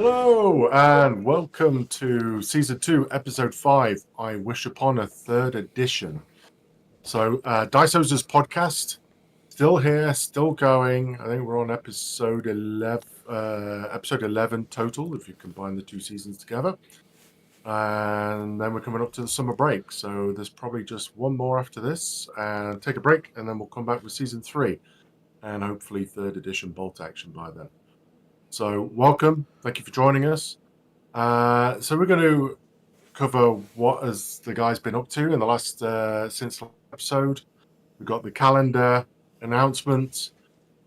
Hello and welcome to Season 2, Episode 5, I Wish Upon a Third Edition. So, Dice's podcast, still here, still going. I think we're on episode 11 total, if you combine the two seasons together. And then we're coming up to the summer break. So there's probably just one more after this, and take a break, and then we'll come back with Season 3, and hopefully third edition bolt action by then. So welcome. Thank you for joining us. So we're going to cover what has the guys been up to in the last since the episode. We've got the calendar announcements.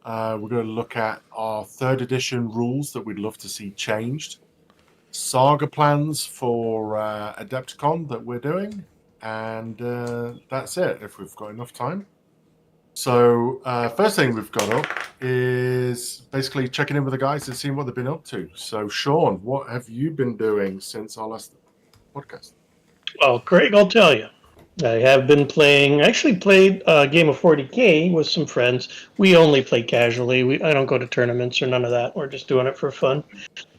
We're going to look at our third edition rules that we'd love to see changed. Saga plans for Adepticon that we're doing. And that's it, if we've got enough time. So first thing we've got up is basically checking in with the guys and seeing what they've been up to. So Sean, what have you been doing since our last podcast? Well, Craig, I'll tell you. I have been playing. I actually played a game of 40K with some friends. We only play casually. I don't go to tournaments or none of that. We're just doing it for fun.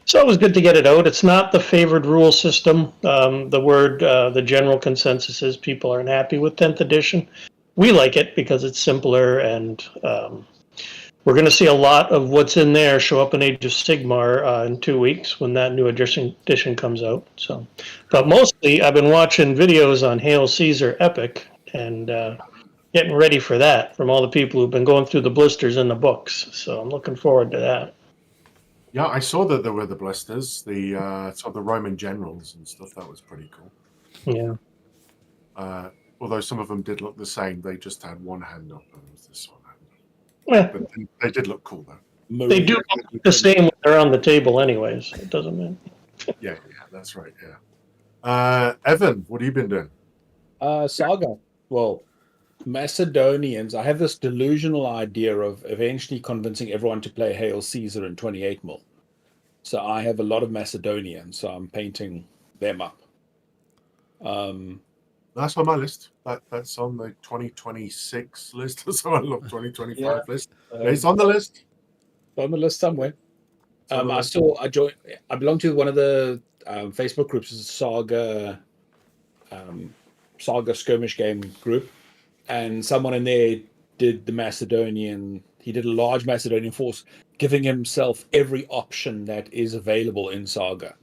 So it was good to get it out. It's not the favored rule system. The general consensus is people aren't happy with 10th edition. We like it because it's simpler, and we're going to see a lot of what's in there show up in Age of Sigmar in 2 weeks when that new edition comes out. So, but mostly I've been watching videos on Hail Caesar Epic and getting ready for that from all the people who've been going through the blisters in the books. So I'm looking forward to that. Yeah, I saw that there were the blisters, the Roman generals and stuff. That was pretty cool. Yeah. Although some of them did look the same, they just had one hand up and it was this one hand up. Well, but they did look cool though. They do look the same when they're on the table, anyways. It doesn't matter. Yeah, that's right. Yeah. Evan, what have you been doing? Saga. Well, Macedonians. I have this delusional idea of eventually convincing everyone to play Hail Caesar in 28 mil. So I have a lot of Macedonians, so I'm painting them up. That's on my list. That's on the 2026 list. So I love 2025 list. It's on the list. On the list somewhere. I belong to one of the Facebook groups, Saga skirmish game group, and someone in there did the Macedonian. He did a large Macedonian force, giving himself every option that is available in Saga.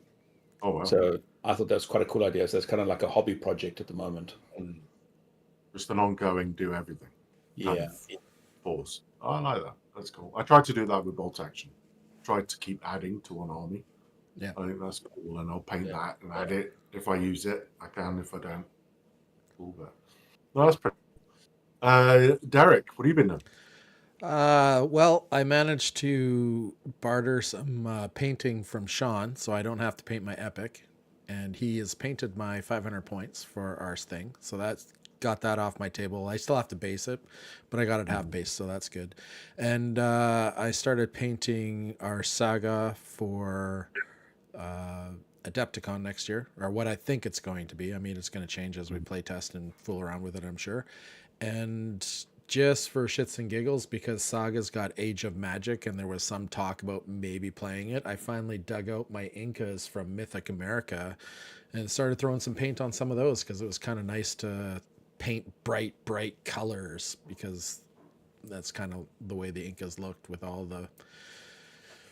Oh wow! So I thought that's quite a cool idea. So it's kind of like a hobby project at the moment. Just an ongoing do everything. Yeah. Force. Oh, I like that. That's cool. I tried to do that with bolt action. Tried to keep adding to one army. Yeah. I think that's cool, and I'll paint that and add it. If I use it, I can. If I don't, cool. But no, that's pretty. Derek, what have you been doing? Well, I managed to barter some painting from Sean, so I don't have to paint my epic, and he has painted my 500 points for our thing, so that's got that off my table. I still have to base it, but I got it half base, so that's good. And I started painting our Saga for Adepticon next year, or what I think it's going to be. I mean, it's going to change as we play test and fool around with it, I'm sure. And just for shits and giggles, because Saga's got Age of Magic and there was some talk about maybe playing it, I finally dug out my Incas from Mythic America and started throwing some paint on some of those because it was kind of nice to paint bright colors, because that's kind of the way the Incas looked with all the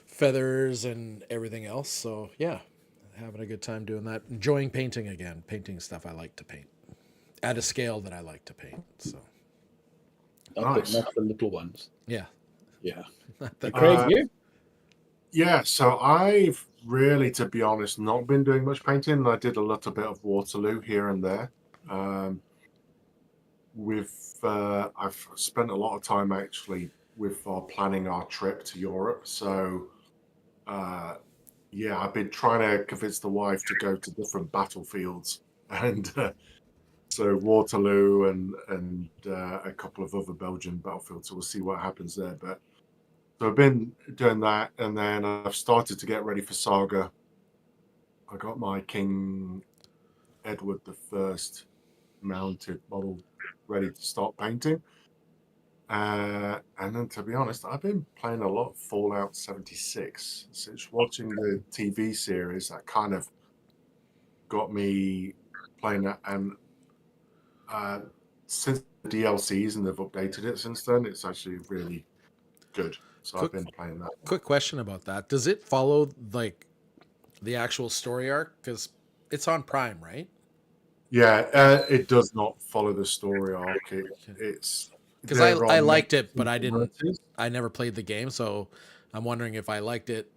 feathers and everything else. So yeah, having a good time doing that. Enjoying painting again. Painting stuff I like to paint at a scale that I like to paint. So Not the little ones. yeah. Craig, you? Yeah, so I've really, to be honest, not been doing much painting. I did a little bit of Waterloo here and there. I've spent a lot of time actually with planning our trip to Europe. So I've been trying to convince the wife to go to different battlefields, and so Waterloo and a couple of other Belgian battlefields. So we'll see what happens there. But so I've been doing that, and then I've started to get ready for Saga. I got my King Edward I mounted model ready to start painting. And then, to be honest, I've been playing a lot of Fallout 76. Since watching the TV series, that kind of got me playing that. And since the DLCs and they've updated it since then, it's actually really good. So I've been playing that. Quick question about that. Does it follow like the actual story arc? Because it's on Prime, right? Yeah, it does not follow the story arc. It's because there I are liked it, but similarities. I never played the game, so I'm wondering if I liked it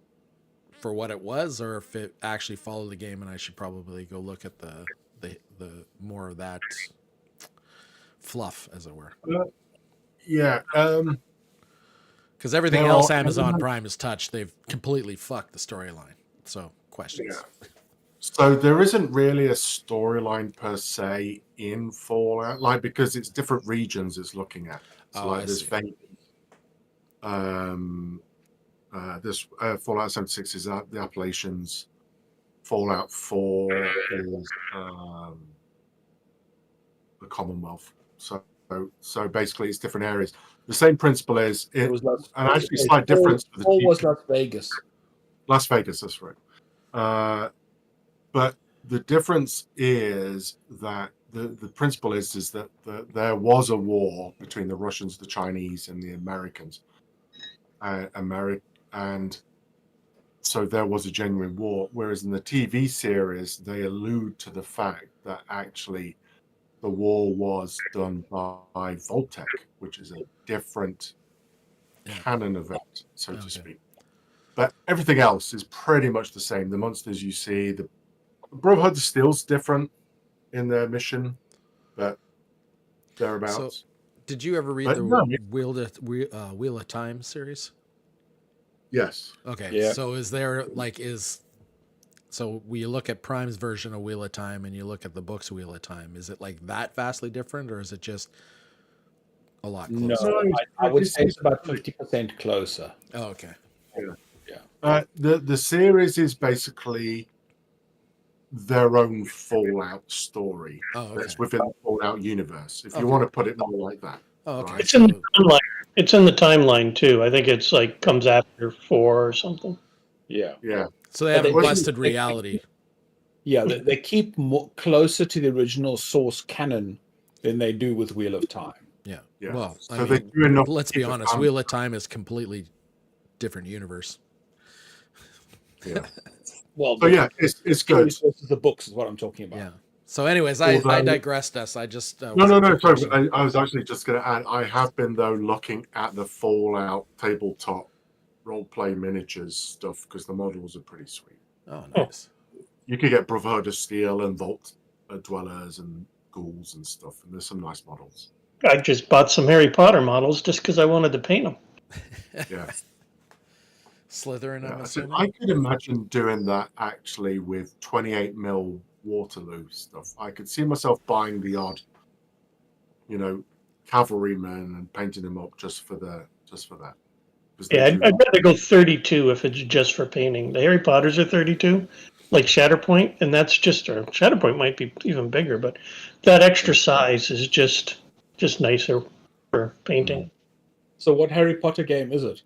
for what it was, or if it actually followed the game, and I should probably go look at the more of that fluff, as it were. Yeah, Because everything there else are Amazon elements- Prime has touched, they've completely fucked the storyline. So questions. Yeah. So there isn't really a storyline per se in Fallout, like because it's different regions it's looking at. So Oh, like I there's see. Vegas, this Fallout 76 is the Appalachians. Fallout 4 is the Commonwealth. So basically, it's different areas. The same principle is It was Las, and actually slight difference for the Four was TV Las Vegas. Las Vegas. That's right. But the difference is that the principle is that there was a war between the Russians, the Chinese, and the Americans. And so there was a genuine war. Whereas in the TV series, they allude to the fact that actually the war was done by Voltec, which is a different canon event, so to speak. But everything else is pretty much the same. The monsters you see, the Brotherhood of Steel's different in their mission, but thereabouts. So, did you ever read Wheel of Time series? Yes. Okay. Yeah. So is there so when you look at Prime's version of Wheel of Time and you look at the book's Wheel of Time, is it like that vastly different, or is it just a lot closer? No, I would say it's about 50% closer. Oh, okay. Yeah. The series is basically their own Fallout story that's within the Fallout universe, if you want to put it more like that. Oh, okay. Right? It's in the timeline. It's in the timeline too. I think it's like comes after 4 or something. Yeah. Yeah. So they But haven't they- busted reality. Yeah, they keep more closer to the original source canon than they do with Wheel of Time. Yeah. Yeah. Well, So I they mean, do enough let's to be keep it honest. on. Wheel of Time is completely different universe. Yeah. Well, So yeah, it's good. versus the books is what I'm talking about. Yeah. So, anyways, I Although- digressed us. I just No. wasn't too Sorry, I was actually just going to add. I have been though looking at the Fallout tabletop role-play miniatures stuff because the models are pretty sweet. Oh, nice. You could get Brotherhood of Steel and Vault Dwellers and ghouls and stuff, and there's some nice models. I just bought some Harry Potter models just because I wanted to paint them. Yeah. Slytherin, I'm I assuming. could imagine doing that actually with 28mm Waterloo stuff. I could see myself buying the odd, cavalryman and painting them up just for that. 'Cause they Yeah, do- I'd rather go 32 if it's just for painting. The Harry Potters are 32, like Shatterpoint, and that's just, or Shatterpoint might be even bigger, but that extra size is just nicer for painting. So what Harry Potter game is it?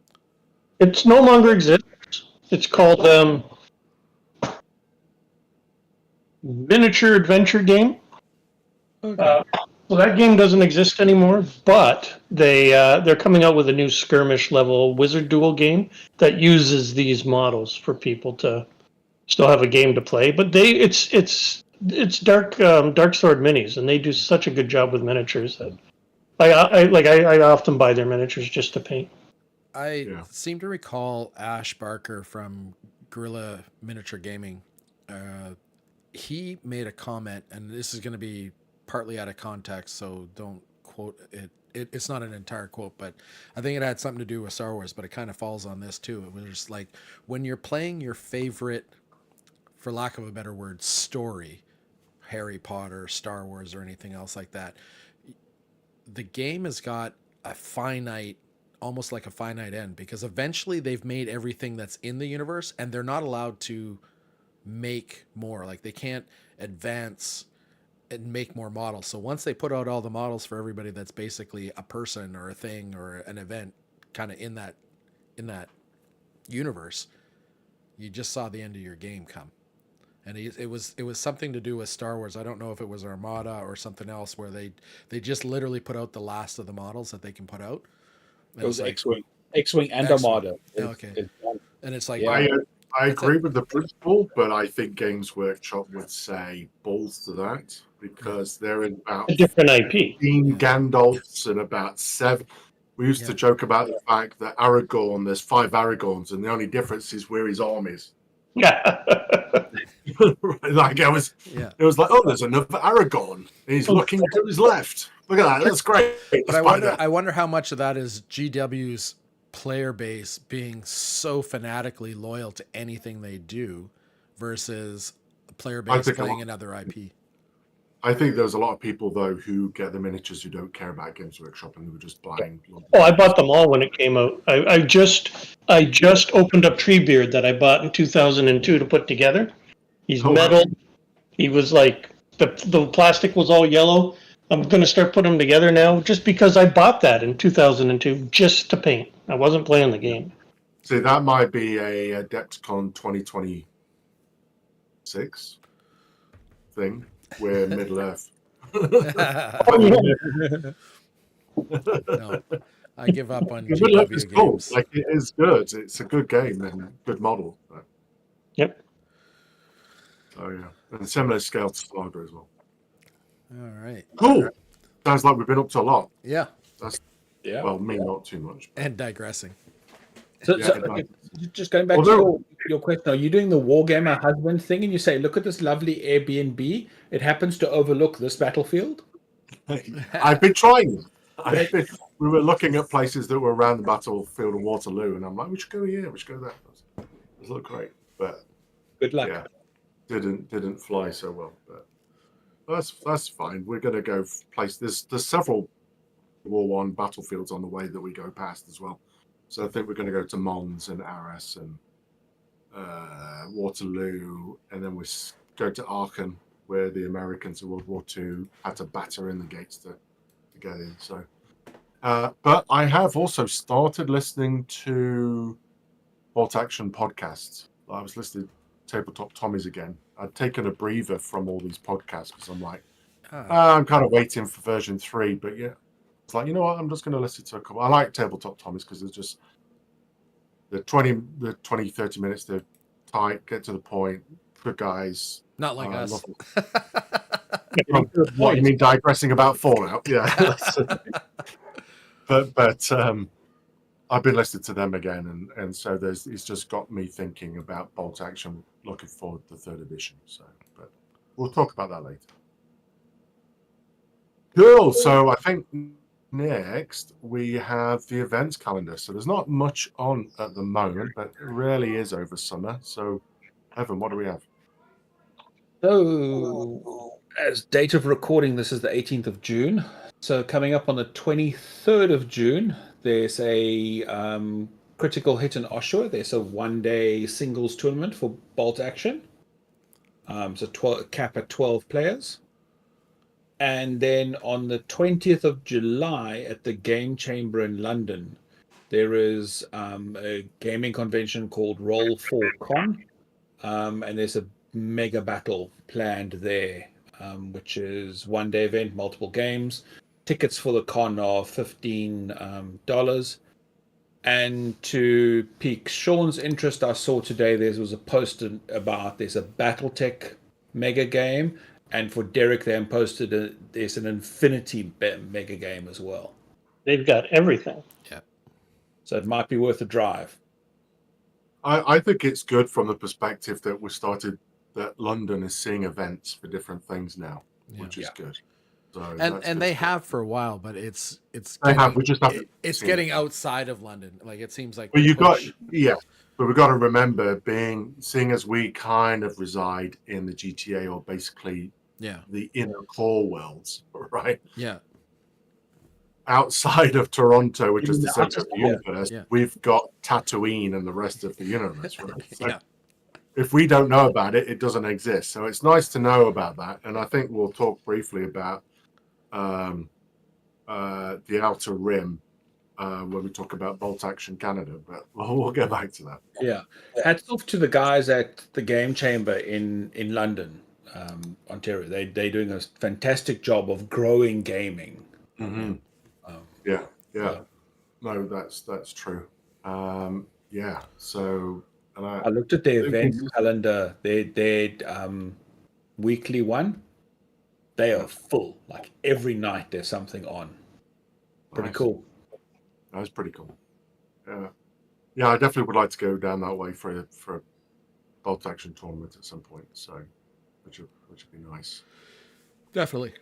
It's no longer exists. It's called Miniature Adventure Game. Well, that game doesn't exist anymore, but they're coming out with a new skirmish level Wizard Duel game that uses these models for people to still have a game to play. But it's Dark Sword minis, and they do such a good job with miniatures that I often buy their miniatures just to paint. I seem to recall Ash Barker from Guerrilla Miniature Gaming. He made a comment, and this is going to be partly out of context, so don't quote it. It's not an entire quote, but I think it had something to do with Star Wars, but it kind of falls on this too. It was just like when you're playing your favorite, for lack of a better word, story, Harry Potter, Star Wars, or anything else like that, the game has got a finite, almost like a finite end, because eventually they've made everything that's in the universe and they're not allowed to make more. Like they can't advance and make more models. So once they put out all the models for everybody, that's basically a person or a thing or an event, kind of in that universe, you just saw the end of your game come. And it was something to do with Star Wars. I don't know if it was Armada or something else, where they just literally put out the last of the models that they can put out. And It was like, X-wing and X-Wing. Armada. Okay. And it's like, Yeah. I agree with the principle, but I think Games Workshop would say balls to that, because they're in about A different IP. 15 Gandalfs and about 7. We used to joke about the fact that Aragorn, there's 5 Aragorns, and the only difference is where his arm is. Yeah. Like it was like, oh, there's another Aragorn, and he's looking to his left. Look at that, that's great. But I wonder how much of that is GW's player base being so fanatically loyal to anything they do versus a player base playing another IP. I think there's a lot of people though who get the miniatures who don't care about Games Workshop and who were just buying. Oh, I bought them all when it came out. I just opened up Treebeard that I bought in 2002 to put together. He's metal. Wow. He was like the plastic was all yellow. I'm going to start putting them together now, just because I bought that in 2002 just to paint. I wasn't playing the game. See, that might be a Adepticon 2026 thing. Where Middle Earth. No, I give up on GW games. Cool. Like, it is good. It's a good game and good model. But... Yep. Oh yeah, and similar scale to Saga as well. All right. Cool. Sounds like we've been up to a lot. Yeah. Well, me not too much. But... And digressing. So just going back to your question, are you doing the Wargamer husband thing, and you say, look at this lovely Airbnb, it happens to overlook this battlefield? I've been trying. We were looking at places that were around the battlefield of Waterloo, and I'm like, we should go here, we should go there. It looked great, but good luck. Yeah, didn't fly so well, but that's fine. We're going to go place. There's several War 1 battlefields on the way that we go past as well. So I think we're going to go to Mons and Arras and Waterloo, and then we go to Aachen, where the Americans in World War II had to batter in the gates to get in. So, but I have also started listening to Bolt Action podcasts. I was listening to Tabletop Tommies again. I'd taken a breather from all these podcasts because I'm like, I'm kind of waiting for version 3, but yeah. It's like, you know what, I'm just going to listen to a couple. I like Tabletop Tommies because it's just the 20, 30 minutes, they're tight, get to the point, good guys. Not like us. What, you mean digressing about Fallout? Yeah. but I've been listening to them again, and so it's just got me thinking about Bolt Action, looking forward to the 3rd edition. So, but we'll talk about that later. Cool. So I think next we have the events calendar. So there's not much on at the moment, but it really is over summer. So Evan, what do we have? So as date of recording, this is the 18th of June. So coming up on the 23rd of June, there's a critical hit in Oshawa. There's a 1-day singles tournament for Bolt Action. So cap at 12 players. And then on the 20th of July at the Game Chamber in London, there is a gaming convention called Roll 4 Con. And there's a mega battle planned there, which is 1-day event, multiple games. Tickets for the con are $15. And to pique Sean's interest, I saw today there was a post about there's a BattleTech mega game. And for Derek, they posted there's an Infinity mega game as well. They've got everything. Yeah. So it might be worth a drive. I think it's good from the perspective that that London is seeing events for different things now, which is good. So and they have for a while, but it's getting outside of London. Like it seems like. Well, but we've got to remember, seeing as we kind of reside in the GTA or basically the inner core worlds, right? Yeah. Outside of Toronto, which is the center of the universe, we've got Tatooine and the rest of the universe, right? So, if we don't know about it, it doesn't exist. So it's nice to know about that. And I think we'll talk briefly about the Outer Rim when we talk about Bolt Action Canada, but we'll get back to that. Yeah. Hats off to the guys at the Game Chamber in London, Ontario. They're doing a fantastic job of growing gaming. Mm-hmm. Yeah. No, that's true. Yeah. So, and I looked at their event calendar. Their weekly one. They are full. Like every night, there's something on. Pretty cool. That was pretty cool. Yeah, I definitely would like to go down that way for a Bolt Action tournament at some point. So, which would be nice. Definitely.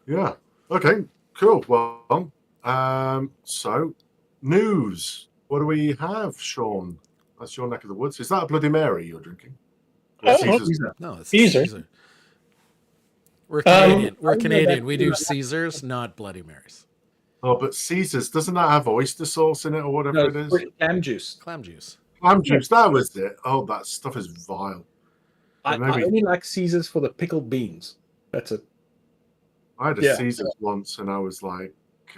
Yeah. Okay. Cool. Well, so news. What do we have, Sean? That's your neck of the woods. Is that a Bloody Mary you're drinking? Oh, Caesar? No, it's Caesar. Caesar. We're Canadian. We're Canadian. We do Caesars, not Bloody Marys. Oh, but Caesar's, doesn't that have oyster sauce in it or whatever it is? Clam juice. Clam juice. Clam juice, that was it. Oh, that stuff is vile. I only like Caesars for the pickled beans. That's it. I had a Caesar's once and I was like,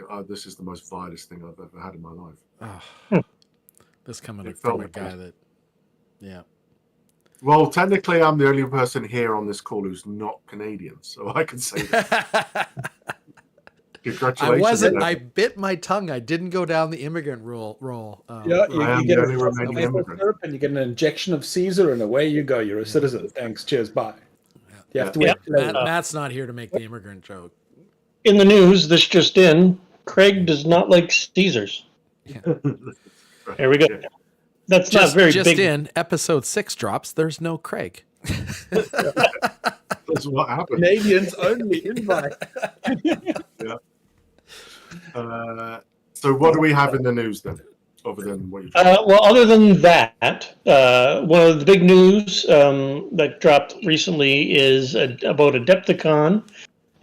oh, this is the most vilest thing I've ever had in my life. Oh, this coming from a guy that, yeah. Well, technically, I'm the only person here on this call who's not Canadian, so I can say that. Congratulations. I wasn't. I bit my tongue. I didn't go down the immigrant roll. You get a syrup and you get an injection of Caesar, and away you go. You're a citizen. Thanks. Cheers. Bye. You have to wait. Matt's not here to make the immigrant joke. In the news, this just in: Craig does not like Caesars. Yeah. There we go. Yeah. That's not very just big. in episode 6 drops. There's no Craig. That's what happened. Canadians only invite. Yeah. So what do we have in the news then, other than what you? Well, other than that, one of the big news that dropped recently is about Adepticon,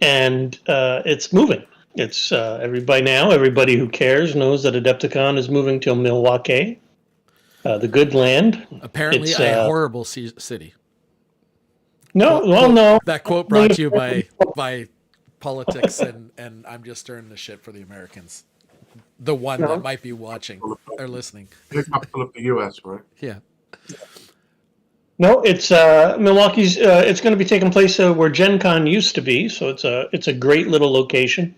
and it's moving. It's everybody who cares knows that Adepticon is moving to Milwaukee, the good land. Apparently, a horrible city. No, That quote brought to you by politics, and I'm just stirring the shit for the Americans. The one that might be watching or listening. The capital of the U.S., right? Yeah. No, it's Milwaukee's. It's going to be taking place where Gen Con used to be, so it's a great little location.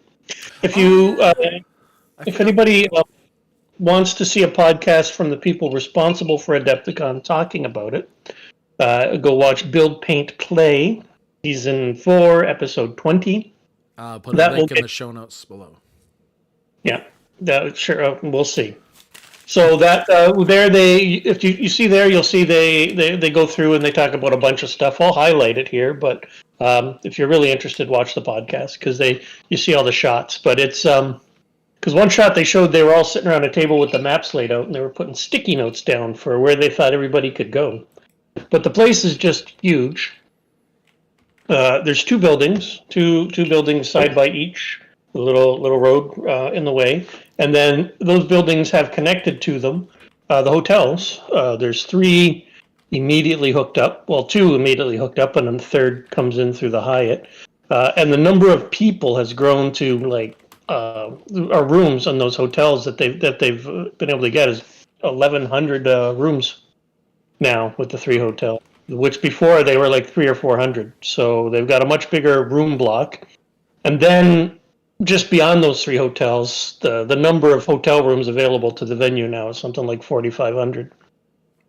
If you, if anybody wants to see a podcast from the people responsible for Adepticon talking about it, go watch Build, Paint, Play, season 4, episode 20. Put a link in the show notes below. Yeah, sure. We'll see. So that there if you see there, you'll see they go through and they talk about a bunch of stuff. I'll highlight it here, but if you're really interested, watch the podcast because you see all the shots. But it's because one shot they showed they were all sitting around a table with the maps laid out and they were putting sticky notes down for where they thought everybody could go. But the place is just huge. There's two buildings side by each. A little road in the way, and then those buildings have connected to them the hotels. There's 3 immediately hooked up. Well, 2 immediately hooked up, and then the third comes in through the Hyatt. And the number of people has grown to our rooms in those hotels that they've been able to get is 1,100 rooms now with the 3 hotels, which before they were like 300 or 400. So they've got a much bigger room block, and then just beyond those 3 hotels, the number of hotel rooms available to the venue now is something like 4,500.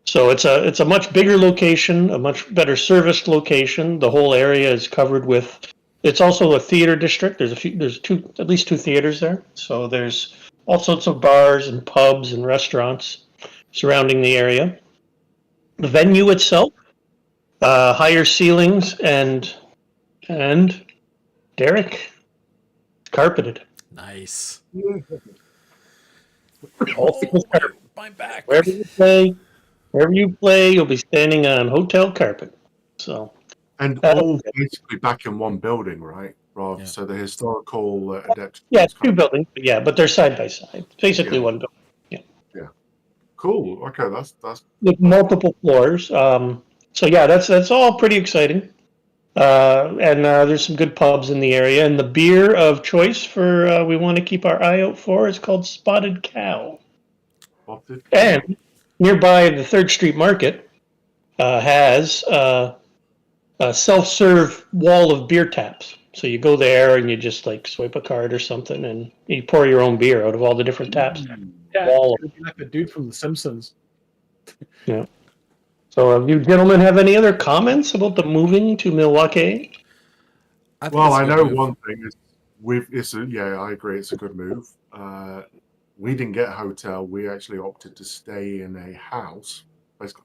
So it's a much bigger location, a much better serviced location. The whole area is covered with. It's also a theater district. There's at least 2 theaters there. So there's all sorts of bars and pubs and restaurants surrounding the area. The venue itself, higher ceilings and Derek. Carpeted. Nice. My back. Wherever you play, you'll be standing on hotel carpet. So. And all basically back in one building, right? Rob? Yeah. So the historical Adepticon. Yeah, it's 2 buildings. Yeah, but they're side by side. Basically one building. Yeah. cool. Okay, that's with multiple floors. So yeah, that's all pretty exciting. And there's some good pubs in the area. And the beer of choice for we want to keep our eye out for is called Spotted Cow. spotted. And nearby, the Third Street Market has a self-serve wall of beer taps. So you go there and you just like swipe a card or something, and you pour your own beer out of all the different taps. Yeah, Wall. it'd be like the dude from The Simpsons. Yeah. So, you gentlemen have any other comments about the moving to Milwaukee? I think Well, it's a I good know move. one thing is yeah, I agree, it's a good move. We didn't get a hotel. We actually opted to stay in a house. Basically,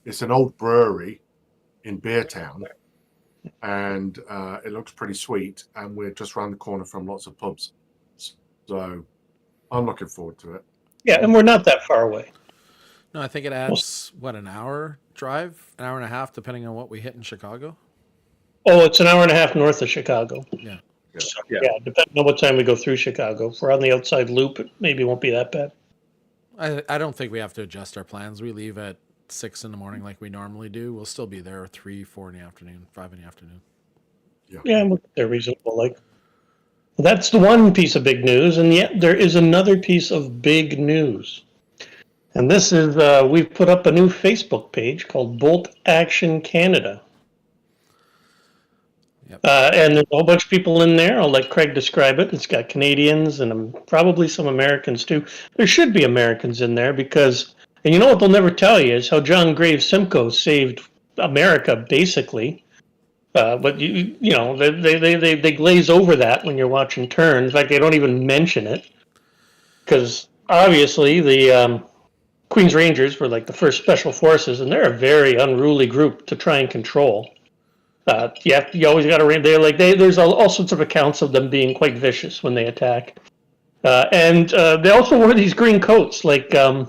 it's an old brewery in Beertown, and it looks pretty sweet. And we're just around the corner from lots of pubs, so I'm looking forward to it. Yeah, and we're not that far away. No, I think it adds an hour drive, an hour and a half, depending on what we hit in Chicago. Oh, it's an hour and a half north of Chicago. Yeah. So, Yeah. yeah, depending on what time we go through Chicago. If we're on the outside loop, it maybe won't be that bad. I don't think we have to adjust our plans. We leave at 6 in the morning like we normally do. We'll still be there 3, 4 in the afternoon, 5 in the afternoon. Yeah, they're reasonable. Like, that's the one piece of big news, and yet there is another piece of big news. And this is, we've put up a new Facebook page called Bolt Action Canada. Yep. And there's a whole bunch of people in there. I'll let Craig describe it. It's got Canadians and probably some Americans too. There should be Americans in there because, and you know what they'll never tell you is how John Graves Simcoe saved America basically. But you know they glaze over that when you're watching Turn. In fact, they don't even mention it because obviously the Queen's Rangers were like the first special forces, and they're a very unruly group to try and control. You always got to. There's all sorts of accounts of them being quite vicious when they attack, and they also wear these green coats, like that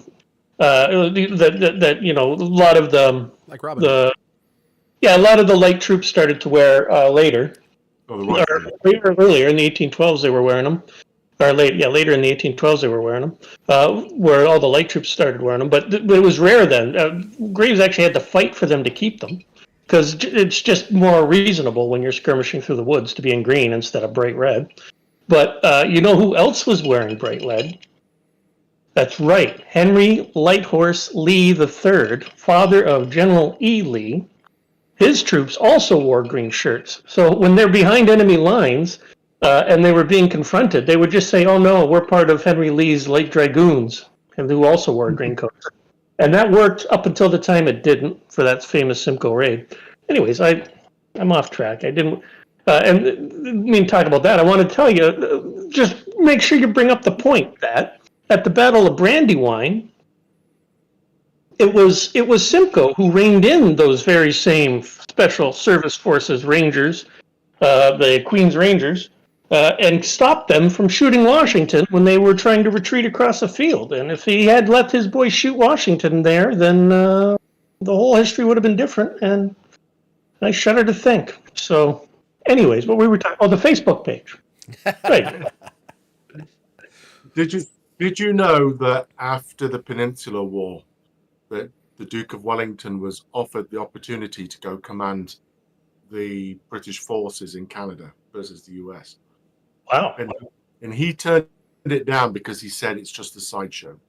you know a lot of Like Robin. a lot of the light troops started to wear later. Oh, Or earlier in the 1812s they were wearing them. Or later in the 1812s they were wearing them, where all the light troops started wearing them. But it was rare then. Graves actually had to fight for them to keep them. Because it's just more reasonable when you're skirmishing through the woods to be in green instead of bright red. But you know who else was wearing bright red? That's right, Henry Lighthorse Lee III, father of General E. Lee. His troops also wore green shirts. So when they're behind enemy lines and they were being confronted, they would just say, "Oh no, we're part of Henry Lee's Light Dragoons," and who also wore green coats. And that worked up until the time it didn't for that famous Simcoe raid. Anyways, I'm off track. I didn't, talk about that. I want to tell you, just make sure you bring up the point that at the Battle of Brandywine, it was Simcoe who reined in those very same Special Service Forces Rangers, the Queen's Rangers, and stopped them from shooting Washington when they were trying to retreat across the field. And if he had let his boys shoot Washington there, then the whole history would have been different. And I shudder to think. So, anyways, what we were talking the Facebook page. Right. Did you know that after the Peninsular War, that the Duke of Wellington was offered the opportunity to go command the British forces in Canada versus the US? Wow. And he turned it down because he said it's just a sideshow.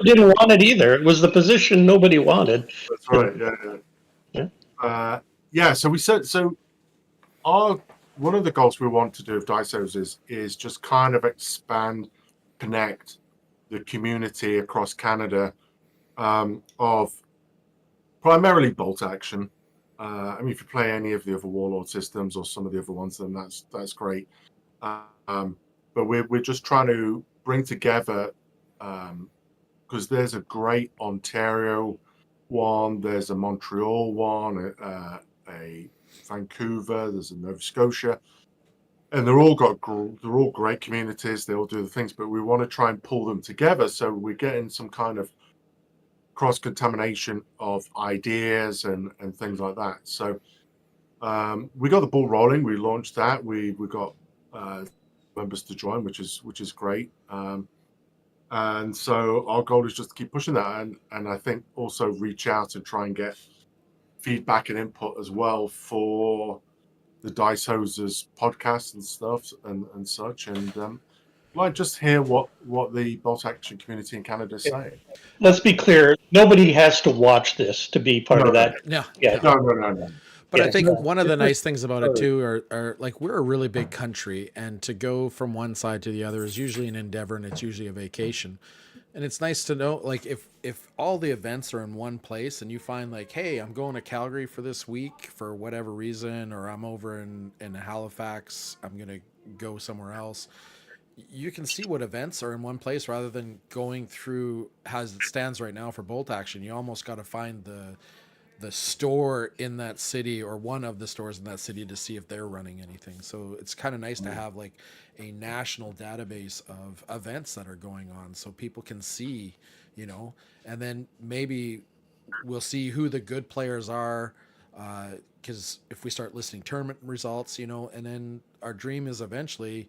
Didn't want it either. It was the position nobody wanted. That's right. Yeah. So we said one of the goals we want to do with Diceos is just kind of expand, connect the community across Canada of primarily bolt action. If you play any of the other Warlord systems or some of the other ones, then that's great. But we're just trying to bring together because there's a great Ontario one, there's a Montreal one, a Vancouver, there's a Nova Scotia, and they're all great communities. They all do the things, but we want to try and pull them together so we're getting some kind of cross-contamination of ideas and things like that. So we got the ball rolling. We launched that. We got members to join, which is great. And so our goal is just to keep pushing that, and I think also reach out and try and get feedback and input as well for the Dice Hosers podcast and stuff and such, and like just hear what the bolt action community in Canada is saying. Let's be clear. Nobody has to watch this to be part No, of that. Yeah. Yeah. No. But I Yeah. think No, one of the it's nice things about it sorry. too are like we're a really big country, and to go from one side to the other is usually an endeavor, and it's usually a vacation. And it's nice to know, like, if all the events are in one place, and you find like, hey, I'm going to Calgary for this week for whatever reason, or I'm over in Halifax, I'm gonna go somewhere else. You can see what events are in one place rather than going through as it stands right now for bolt action. You almost got to find the store in that city or one of the stores in that city to see if they're running anything. So it's kind of nice to have like a national database of events that are going on so people can see, and then maybe we'll see who the good players are. Because if we start listing tournament results, and then our dream is eventually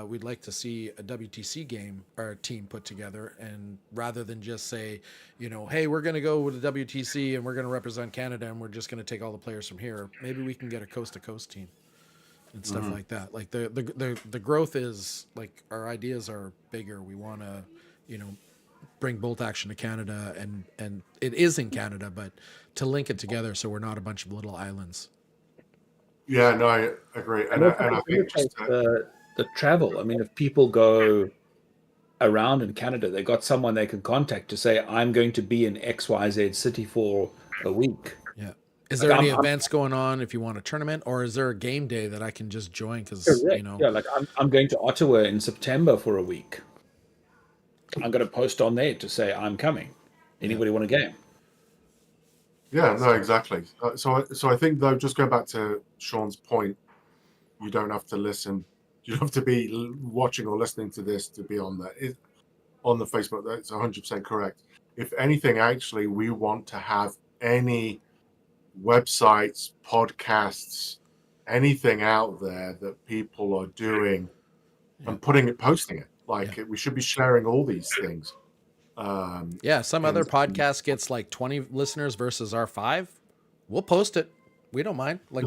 we'd like to see a WTC game or a team put together, and rather than just say, hey, we're going to go with the WTC and we're going to represent Canada and we're just going to take all the players from here. Maybe we can get a coast to coast team and stuff like that. Like the growth is like our ideas are bigger. We want to, bring bolt action to Canada, and it is in Canada, but to link it together so we're not a bunch of little islands. Yeah, no, I agree, and also I think just the travel. I mean, if people go around in Canada, they got someone they can contact to say, I'm going to be in XYZ city for a week. Yeah. Is Like, there any events going on if you want a tournament, or is there a game day that I can just join? Because, correct. Yeah, like I'm going to Ottawa in September for a week. I'm going to post on there to say I'm coming. Anybody want a game? yeah, no, exactly. So I think though, just going back to Sean's point, you don't have to listen. You don't have to be watching or listening to this to be on there. On the Facebook, that's 100% correct. If anything, actually, we want to have any websites, podcasts, anything out there that people are doing and posting it. Like we should be sharing all these things. Some other podcast gets like 20 listeners versus our 5. We'll post it. We don't mind. Like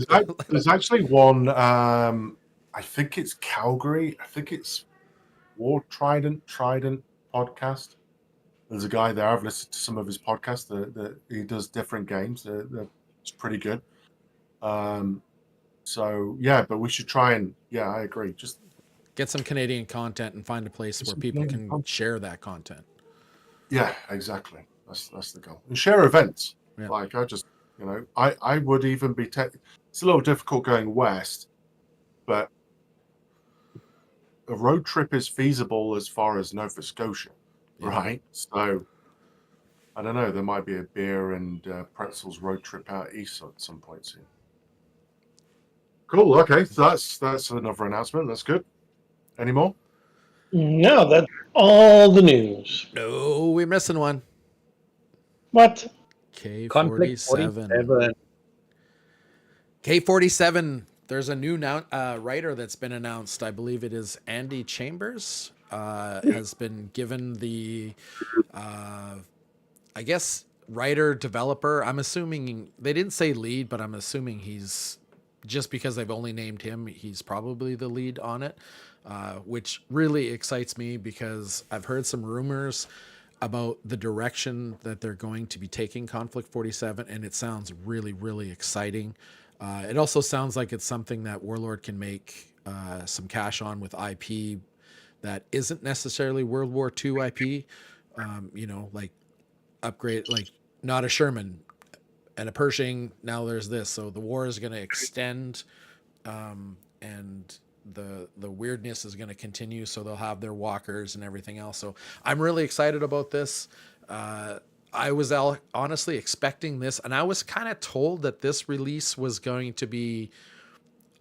there's actually one. I think it's Calgary. I think it's War Trident podcast. There's a guy there. I've listened to some of his podcasts. He does different games. It's pretty good. So yeah, but we should try and I agree. Just get some Canadian content and find a place where people can share that content. Yeah, exactly. That's the goal. And share events. Yeah. Like I just, I would even be. It's a little difficult going west, but a road trip is feasible as far as Nova Scotia, right? So I don't know. There might be a beer and pretzels road trip out east at some point soon. Cool. Okay, so that's another announcement. That's good. Any more? No, that's all the news. No, we're missing one. What? K47. K47. There's a new writer that's been announced. I believe it is Andy Chambers. Has been given the, I guess, writer developer. I'm assuming they didn't say lead, but I'm assuming he's just because they've only named him, he's probably the lead on it, which really excites me because I've heard some rumors about the direction that they're going to be taking Conflict 47, and it sounds really, really exciting. It also sounds like it's something that Warlord can make some cash on with IP that isn't necessarily World War II IP, like upgrade, like not a Sherman and a Pershing. Now there's this. So the war is going to extend, and the weirdness is going to continue. So they'll have their walkers and everything else. So I'm really excited about this. I was honestly expecting this, and I was kind of told that this release was going to be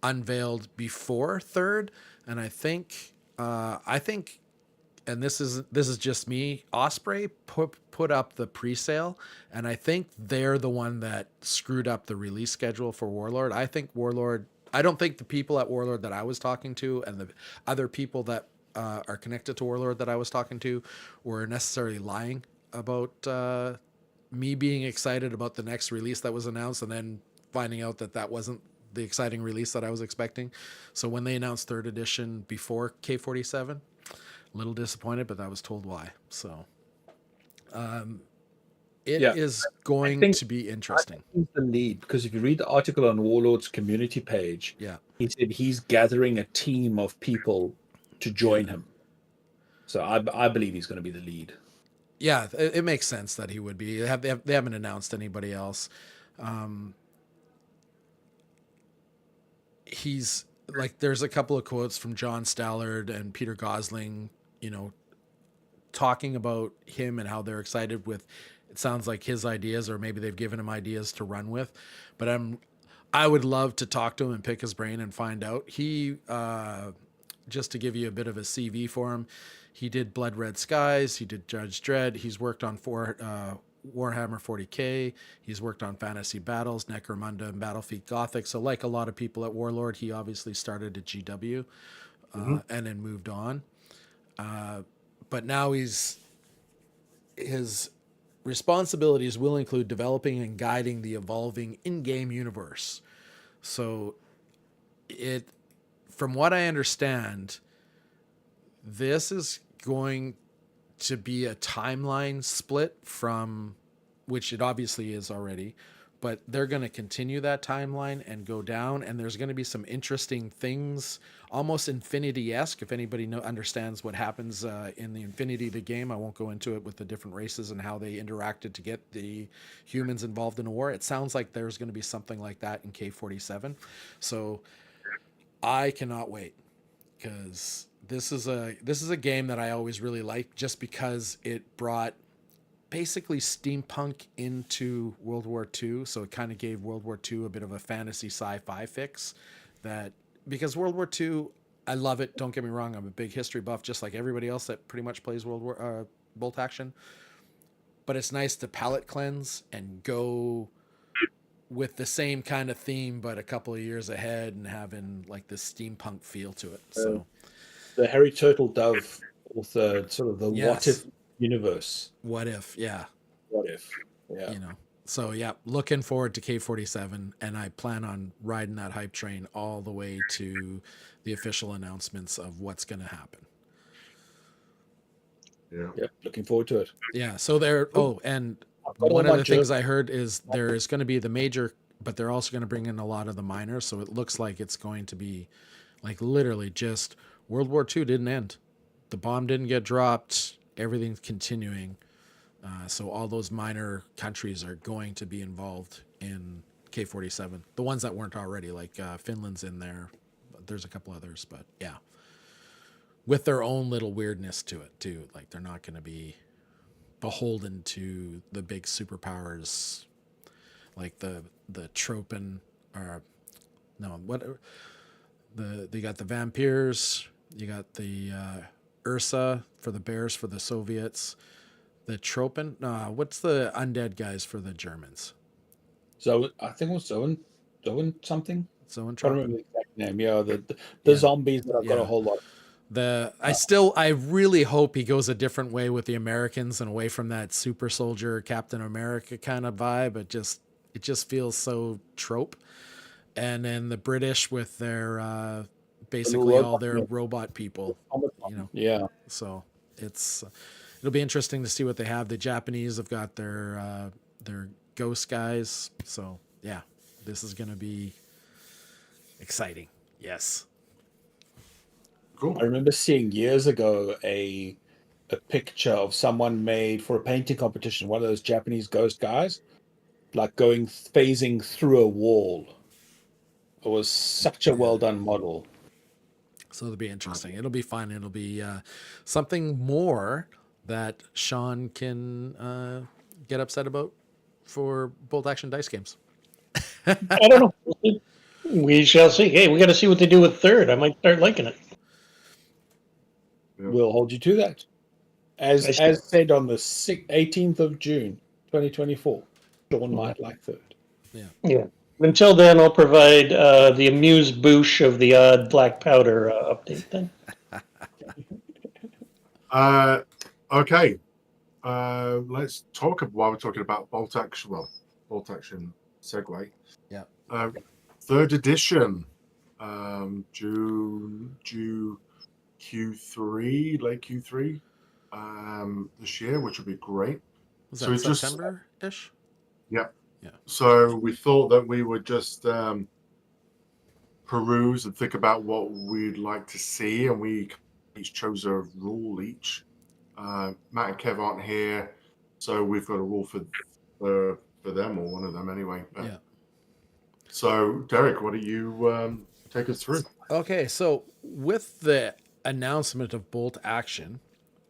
unveiled before third. And I think, and this is just me, Osprey put up the pre-sale, and I think they're the one that screwed up the release schedule for Warlord. I don't think the people at Warlord that I was talking to and the other people that are connected to Warlord that I was talking to were necessarily lying about me being excited about the next release that was announced and then finding out that that wasn't the exciting release that I was expecting. So when they announced 3rd edition before K47, a little disappointed, but I was told why. So it is going to be interesting. I think he's the lead, because if you read the article on Warlord's community page, he said he's gathering a team of people to join him. So I believe he's going to be the lead. Yeah, it makes sense that he would be. They haven't announced anybody else. He's like, there's a couple of quotes from John Stallard and Peter Gosling, talking about him and how they're excited with, it sounds like his ideas, or maybe they've given him ideas to run with. But I would love to talk to him and pick his brain and find out. He, just to give you a bit of a CV for him, he did Blood Red Skies, he did Judge Dredd, he's worked on Warhammer 40K, he's worked on Fantasy Battles, Necromunda, and Battlefield Gothic. So like a lot of people at Warlord, he obviously started at GW and then moved on. But now his responsibilities will include developing and guiding the evolving in-game universe. So from what I understand, this is going to be a timeline split from, which it obviously is already, but they're going to continue that timeline and go down, and there's going to be some interesting things, almost Infinity-esque, if anybody understands what happens in the Infinity, the game. I won't go into it with the different races and how they interacted to get the humans involved in a war. It sounds like there's going to be something like that in K47. So I cannot wait, because this is a game that I always really liked, just because it brought basically steampunk into World War II. So it kind of gave World War II a bit of a fantasy sci-fi fix, that because World War II, I love it. Don't get me wrong. I'm a big history buff, just like everybody else that pretty much plays Bolt Action. But it's nice to palate cleanse and go with the same kind of theme, but a couple of years ahead, and having like this steampunk feel to it. So the Harry Turtle Dove with the sort of the what if universe. What if, yeah. What if, yeah. So yeah, looking forward to K47, and I plan on riding that hype train all the way to the official announcements of what's going to happen. Yeah, looking forward to it. Yeah, so and one of the things I heard is there is going to be the major, but they're also going to bring in a lot of the minors, so it looks like it's going to be like literally just World War II didn't end. The bomb didn't get dropped. Everything's continuing. So all those minor countries are going to be involved in K47. The ones that weren't already, like Finland's in there. There's a couple others, but yeah. With their own little weirdness to it, too. Like, they're not going to be beholden to the big superpowers, like the Tropen, or no, what? You got the vampires, you got the Ursa for the bears for the Soviets, the Tropen. What's the undead guys for the Germans? So I think it was Zoen something. Zoen I don't remember the exact name. Yeah, the zombies that I've got a whole lot. I really hope he goes a different way with the Americans and away from that super soldier Captain America kind of vibe. It just feels so trope. And then the British with their basically all their robot people, Yeah. So it'll be interesting to see what they have. The Japanese have got their ghost guys. So yeah, this is going to be exciting. Yes. Cool. I remember seeing years ago a picture of someone made for a painting competition, one of those Japanese ghost guys, like phasing through a wall. It was such a well done model. So it'll be interesting. It'll be fun. It'll be something more that Sean can get upset about for Bolt Action dice games. I don't know. We shall see. Hey, we got to see what they do with third. I might start liking it. We'll hold you to that. As said on the 18th of June, 2024, Sean might like third. Yeah. Until then, I'll provide the amuse-bouche of the odd black powder update then. Okay. Let's talk about, while we're talking about bolt action. Well, bolt action segue. Yeah. Third edition. June Q3, late Q3. This year, which would be great. Was So that we just September-ish? yeah. Yeah. So we thought that we would just peruse and think about what we'd like to see, and we each chose a rule each. Matt and Kev aren't here, so we've got a rule for them, or one of them anyway. Yeah. So Derek, why don't you take us through? Okay, so with the announcement of bolt action,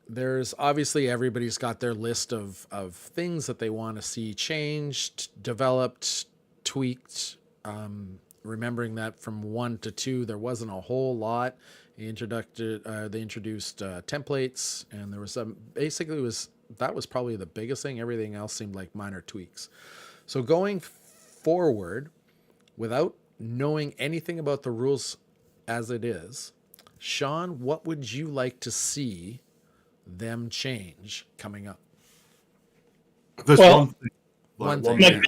there's obviously everybody's got their list of things that they want to see changed, developed, tweaked. Remembering that from 1 to 2, there wasn't a whole lot. They introduced templates, and there was some. Basically, that was probably the biggest thing. Everything else seemed like minor tweaks. So going forward, without knowing anything about the rules as it is, Sean, what would you like to see them change coming up? There's Well, one thing. One thing.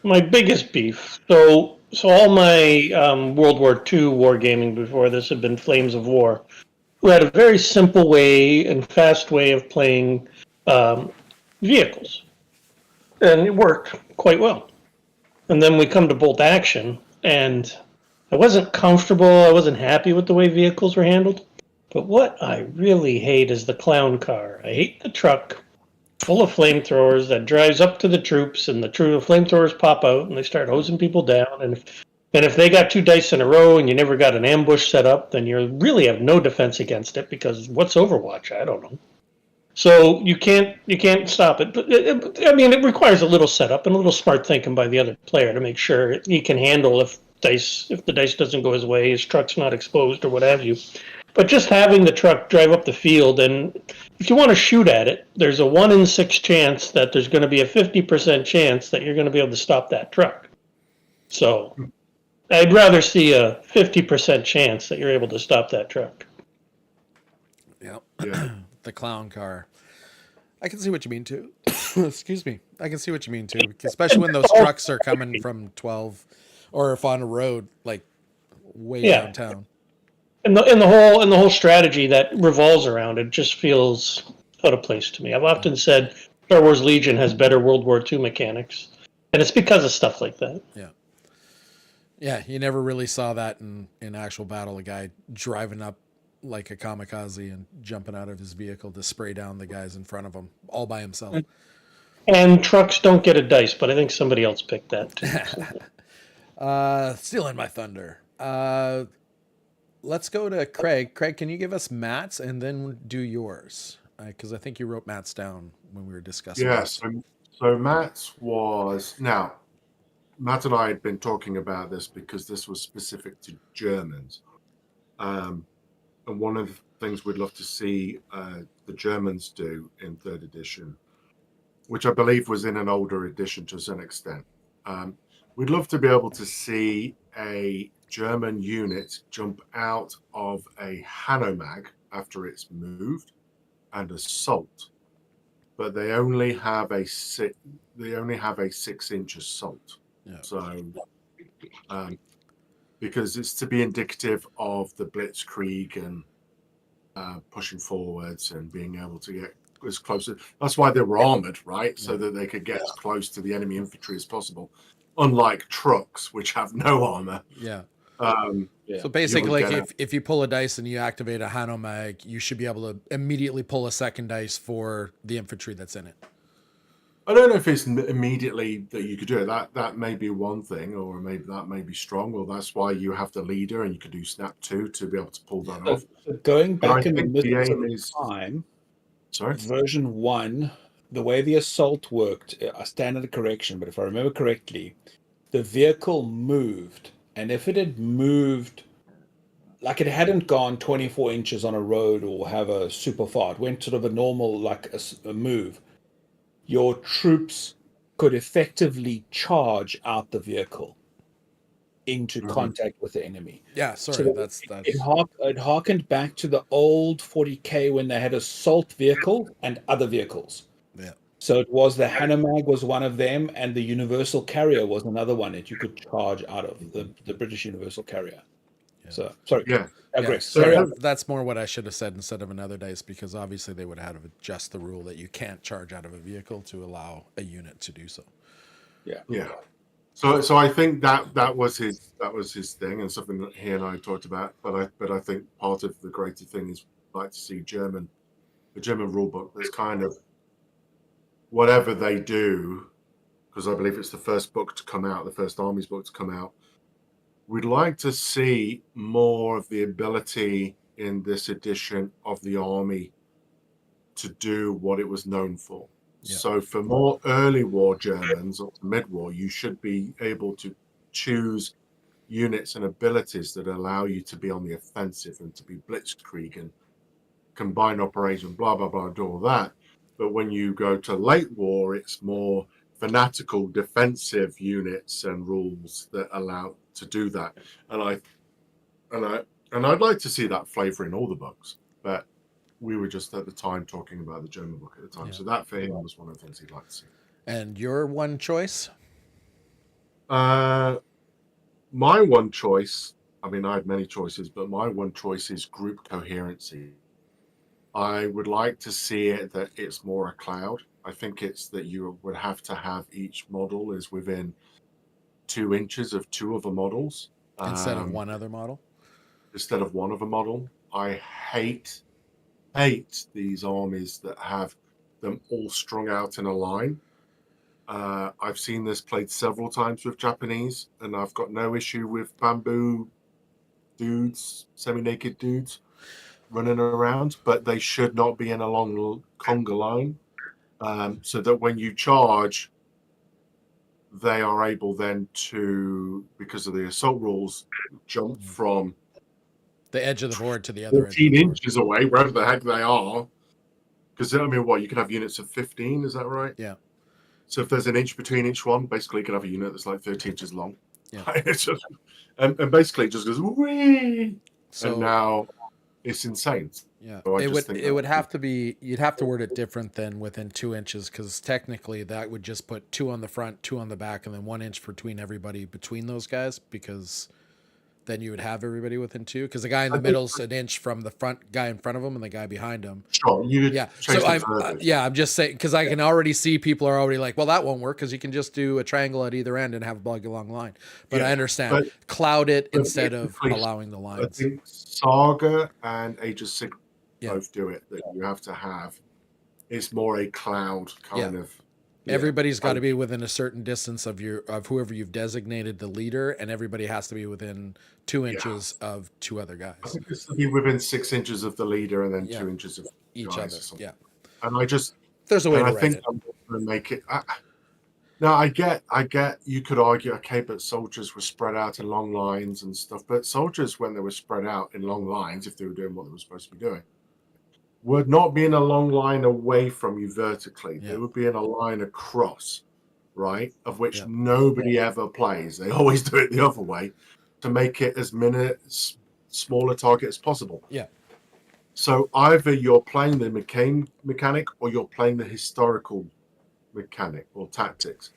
my, my biggest beef. So all my World War II wargaming before this had been Flames of War, who had a very simple way and fast way of playing vehicles, and it worked quite well. And then we come to Bolt Action, and I wasn't comfortable. I wasn't happy with the way vehicles were handled. But what I really hate is the clown car. I hate the truck full of flamethrowers that drives up to the troops, and the flamethrowers pop out and they start hosing people down. And if they got 2 dice in a row and you never got an ambush set up, then you really have no defense against it, because what's Overwatch? I don't know. So you can't stop it. But it requires a little setup and a little smart thinking by the other player to make sure he can handle if the dice doesn't go his way, his truck's not exposed or what have you. But just having the truck drive up the field, and if you want to shoot at it, there's a 1 in 6 chance that there's going to be a 50% chance that you're going to be able to stop that truck. So I'd rather see a 50% chance that you're able to stop that truck. Yep. Yeah. The clown car. I can see what you mean too. Excuse me. I can see what you mean too, especially when those trucks are coming from 12, or if on a road like way downtown. And the whole strategy that revolves around it just feels out of place to me. I've often said Star Wars Legion has better World War II mechanics, and it's because of stuff like that. Yeah. Yeah, you never really saw that in actual battle. A guy driving up like a kamikaze and jumping out of his vehicle to spray down the guys in front of him all by himself. And trucks don't get a dice, but I think somebody else picked that too. Stealing my thunder. Let's go to Craig. Craig, can you give us Matt's and then do yours? Because I think you wrote Matt's down when we were discussing. Yes. So Matt's was now. Matt and I had been talking about this because this was specific to Germans. And one of the things we'd love to see the Germans do in 3rd edition, which I believe was in an older edition to some extent. We'd love to be able to see a German unit jump out of a Hanomag after it's moved and assault, but they only have a 6-inch assault. Yeah. So, because it's to be indicative of the blitzkrieg and pushing forwards and being able to get as close. That's why they were armored, right? So that they could get as close to the enemy infantry as possible. Unlike trucks, which have no armor. Yeah. Yeah. So basically, like if you pull a dice and you activate a Hanomag, you should be able to immediately pull a second dice for the infantry that's in it. I don't know if it's immediately that you could do it. That may be one thing, or maybe that may be strong, or that's why you have the leader and you could do snap 2 to be able to pull that off. So going But I back in the think the middle aim of is- time, Sorry? version 1, the way the assault worked, I stand at a correction, but if I remember correctly, the vehicle moved, and if it had moved, like it hadn't gone 24 inches on a road or have a super far, it went sort of a normal, like a move, your troops could effectively charge out the vehicle. into contact with the enemy. Yeah, sorry, So that's it harkened back to the old 40K when they had assault vehicle and other vehicles. yeah. So it was the Hanomag was one of them, and the Universal Carrier was another one that you could charge out of, the British Universal Carrier. Yeah. So, sorry. Yeah. Digress. So Carry that- on. That's more what I should have said instead of another dice, because obviously they would have had to adjust the rule that you can't charge out of a vehicle to allow a unit to do so. Yeah. Yeah. So I think that was his thing, and something that he and I talked about. But I think part of the greater thing is I'd like to see the German rule book that's kind of whatever they do, because I believe it's the first book to come out, the first Armies book to come out. We'd like to see more of the ability in this edition of the army to do what it was known for. Yeah. So for more early war Germans or mid-war, you should be able to choose units and abilities that allow you to be on the offensive and to be blitzkrieg and combined operation, blah, blah, blah, do all that. But when you go to late war, it's more fanatical defensive units and rules that allow to do that. And I'd like to see that flavor in all the books, but we were just at the time talking about the German book at the time. Yeah. So that for him was one of the things he'd like to see. And your one choice? My one choice, I mean, I had many choices, but my one choice is group coherency. I would like to see it that it's more a cloud. I think it's that you would have to have each model is within 2 inches of 2 other models. Instead of one other model? Instead of one other model. I hate these armies that have them all strung out in a line. I've seen this played several times with Japanese, and I've got no issue with bamboo dudes, semi-naked dudes running around, but they should not be in a long conga line, so that when you charge, they are able then to, because of the assault rules, jump from The edge of the board to the other edge. 14 inches away, wherever the heck they are. Because, I mean, what, you can have units of 15, is that right? Yeah. So if there's an inch between each one, basically you can have a unit that's like 30 inches long. Yeah. It's just, and basically it just goes, whee! So And now it's insane. yeah, So I it just would think it that would have to be, you'd have to word it different than within 2 inches, because technically that would just put 2 on the front, 2 on the back, and then 1 inch between everybody between those guys, because then you would have everybody within 2, because the guy in the middle's an inch from the front guy in front of him and the guy behind him. Sure, you could Yeah. change So the verbiage. I'm just saying, because I can already see people are already like, well, that won't work because you can just do a triangle at either end and have a big long line. But I Yeah, understand. but- Cloud it but instead of basically, allowing the I lines. think Saga and Age of Sigmar Yeah. both do it, that you have to have, it's more a cloud kind of. Everybody's got to be within a certain distance of whoever you've designated the leader, and everybody has to be within 2 inches of 2 other I guys. think it's to be within 6 inches of the leader and then Yeah. 2 inches of Each guys other. or something. Yeah. And I just, There's a way and to I write think it. I'm going to make it. Now I get. You could argue, okay, but soldiers were spread out in long lines and stuff. But soldiers, when they were spread out in long lines, if they were doing what they were supposed to be doing, would not be in a long line away from you vertically. Yeah. They would be in a line across, right? Of which Yeah. nobody ever plays. They always do it the other way to make it as smaller target as possible. Yeah. So either you're playing the mechanic or you're playing the historical mechanic or tactics.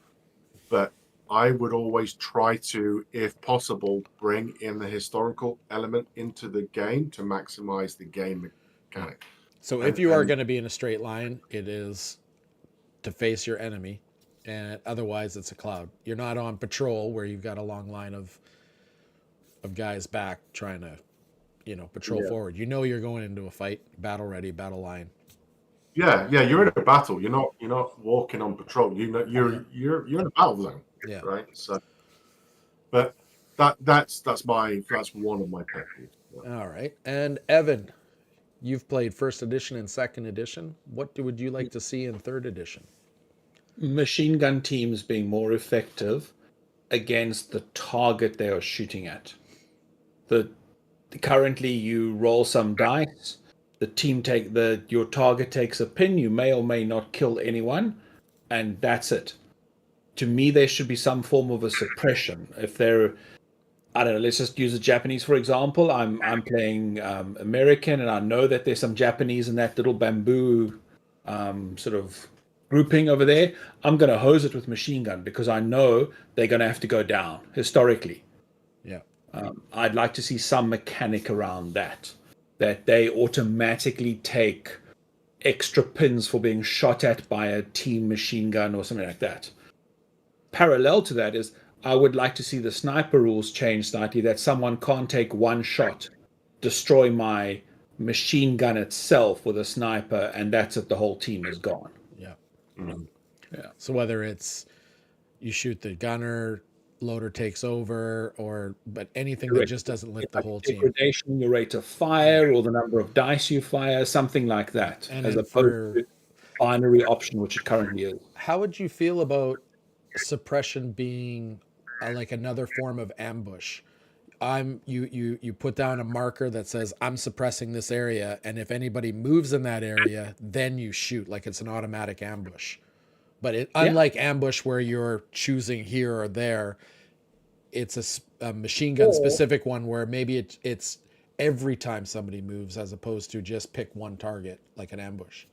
But I would always try to, if possible, bring in the historical element into the game to maximize the game mechanic. So if you are going to be in a straight line, it is to face your enemy, and otherwise it's a cloud. You're not on patrol where you've got a long line of guys back trying to, patrol forward. You know you're going into a fight, battle ready, battle line. Yeah, you're in a battle. You're not walking on patrol. You're in a battle zone. Yeah. Right. So, but that's one of my pet peeves. All right. And Evan, you've played first edition and second edition. What would you like to see in third edition? Machine gun teams being more effective against the target they are shooting at. Currently you roll some dice, your target takes a pin, you may or may not kill anyone, and that's it. To me, there should be some form of a suppression. If they're I don't know. Let's just use the Japanese for example. I'm playing American, and I know that there's some Japanese in that little bamboo sort of grouping over there. I'm going to hose it with machine gun because I know they're going to have to go down historically. Yeah. I'd like to see some mechanic around that they automatically take extra pins for being shot at by a team machine gun or something like that. Parallel to that is I would like to see the sniper rules change slightly, that someone can't take one shot, destroy my machine gun itself with a sniper, and that's it, the whole team is gone. Yeah. Mm. Yeah. So whether it's you shoot the gunner, loader takes over, but anything that just doesn't lift the whole team. Degradation, your rate of fire, or the number of dice you fire, something like that, And as then opposed to binary option, which it currently is. How would you feel about suppression being like another form of ambush? You put down a marker that says I'm suppressing this area, and if anybody moves in that area, then you shoot like it's an automatic ambush. But unlike ambush where you're choosing here or there, it's a machine gun specific one where maybe it's every time somebody moves as opposed to just pick one target like an ambush.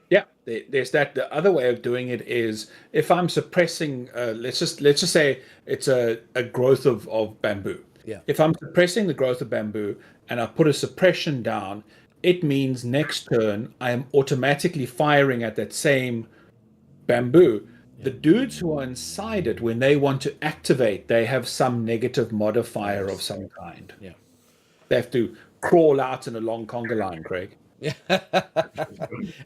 Yeah, there's that. The other way of doing it is if I'm suppressing, let's just say it's a growth of bamboo. Yeah. If I'm suppressing the growth of bamboo and I put a suppression down, it means next turn I am automatically firing at that same bamboo. Yeah. The dudes who are inside it, when they want to activate, they have some negative modifier of some kind. Yeah. They have to crawl out in a long conga line, Craig. Yeah.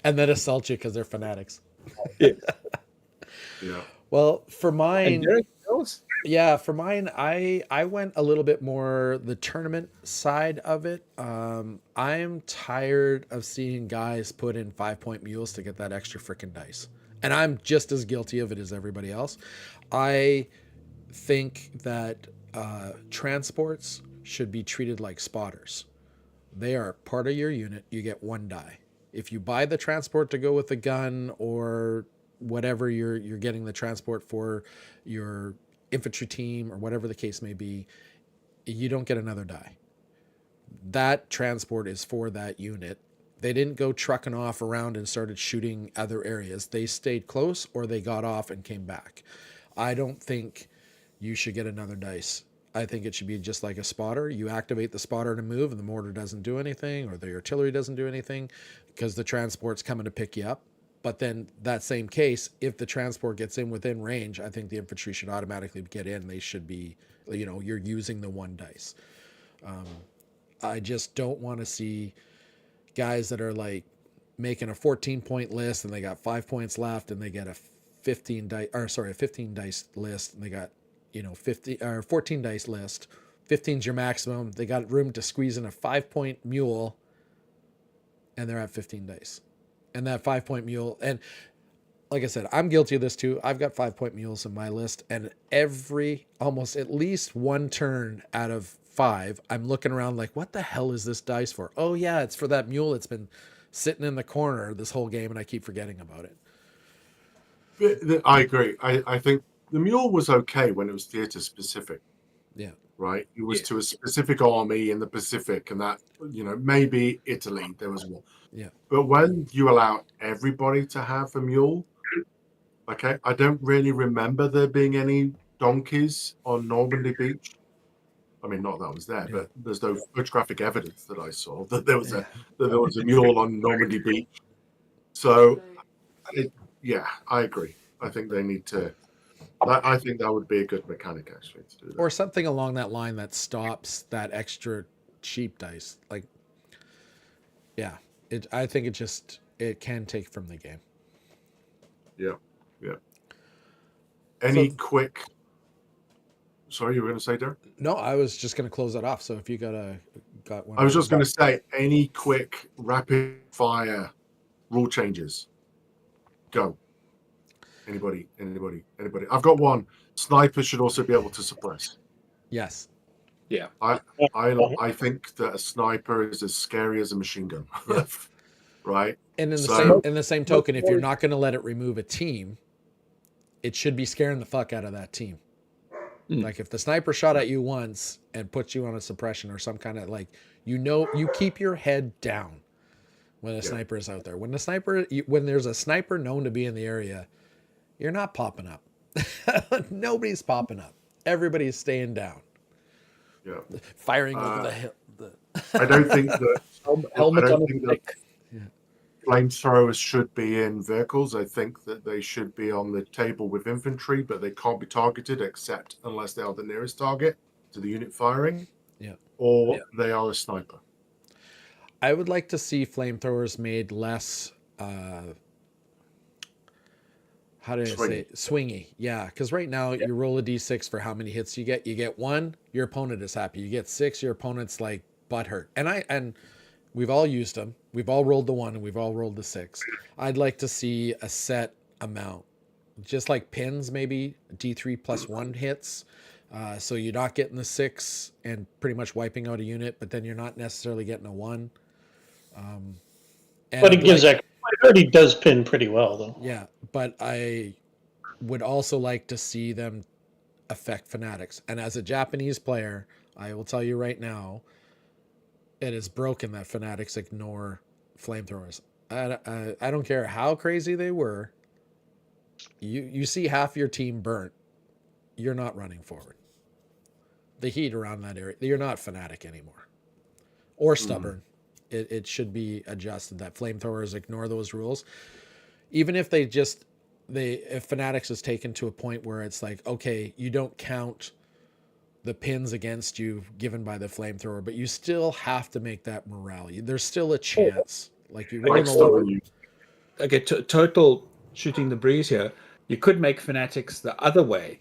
And then assault you because they're fanatics. Yeah. Yeah. Well, for mine, Yeah. for mine, I went a little bit more the tournament side of it. I'm tired of seeing guys put in 5-point mules to get that extra freaking dice. And I'm just as guilty of it as everybody else. I think that transports should be treated like spotters. They are part of your unit. You get one die. If you buy the transport to go with the gun or whatever you're getting the transport for your infantry team or whatever the case may be, you don't get another die. That transport is for that unit. They didn't go trucking off around and started shooting other areas. They stayed close or they got off and came back. I don't think you should get another dice. I think it should be just like a spotter. You activate the spotter to move and the mortar doesn't do anything or the artillery doesn't do anything because the transport's coming to pick you up. But then that same case, if the transport gets in within range, I think the infantry should automatically get in. They should be, you're using the one dice. I just don't want to see guys that are like making a 14-point list and they got 5 points left and they get a 15 dice list and they got 50 or 14 dice list. 15's your maximum. They got room to squeeze in a 5-point mule and they're at 15 dice. And that 5-point mule, and like I said, I'm guilty of this too. I've got 5-point mules in my list, and almost at least one turn out of 5, I'm looking around like, what the hell is this dice for? Oh yeah, it's for that mule. It's been sitting in the corner this whole game, and I keep forgetting about it. I agree. I think the mule was okay when it was theater specific. Yeah. Right. It was to a specific army in the Pacific, and that maybe Italy there was one. Yeah. But when you allow everybody to have a mule, okay, I don't really remember there being any donkeys on Normandy Beach. I mean, not that I was there, but there's no photographic evidence that I saw that there was a mule on Normandy Beach. So, I agree. I think they need to. I think that would be a good mechanic actually to do that. Or something along that line that stops that extra cheap dice. Like, yeah, I think it can take from the game. Yeah. Any quick? Sorry, you were going to say, Derek? No, I was just going to close that off. So if you got one, I was just going to say any quick rapid fire rule changes. Go. Anybody? I've got one. Snipers should also be able to suppress. Yes. Yeah. I think that a sniper is as scary as a machine gun. Yeah. Right. And So- in the same token, if you're not going to let it remove a team, it should be scaring the fuck out of that team. Like if the sniper shot at you once and puts you on a suppression or some kind of like, you keep your head down when a sniper is out there. When there's a sniper known to be in the area, you're not popping up. Nobody's popping up. Everybody's staying down. Yeah. Firing over the hill. I don't think that Helmet I don't on think a that stick. flamethrowers should be in vehicles. I think that they should be on the table with infantry, but they can't be targeted except unless they are the nearest target to the unit firing. Yeah. Or they are a sniper. I would like to see flamethrowers made less how do I say swingy? Yeah, because right now you roll a d6 for how many hits you get. You get 1, your opponent is happy. You get 6, your opponent's like butthurt. And we've all used them. We've all rolled the 1 and we've all rolled the 6. I'd like to see a set amount, just like pins, maybe d3 plus 1 hits. So you're not getting the 6 and pretty much wiping out a unit, but then you're not necessarily getting a 1. But it gives it already does pin pretty well, though. Yeah, but I would also like to see them affect fanatics. And as a Japanese player, I will tell you right now, it is broken that fanatics ignore flamethrowers. I don't care how crazy they were. You see half your team burnt, you're not running forward. The heat around that area, you're not fanatic anymore. Or stubborn. It should be adjusted that flamethrowers ignore those rules. Even if if fanatics is taken to a point where it's like, okay, you don't count the pins against you given by the flamethrower, but you still have to make that morale. There's still a chance. Like you want to Okay, total shooting the breeze here. You could make fanatics the other way.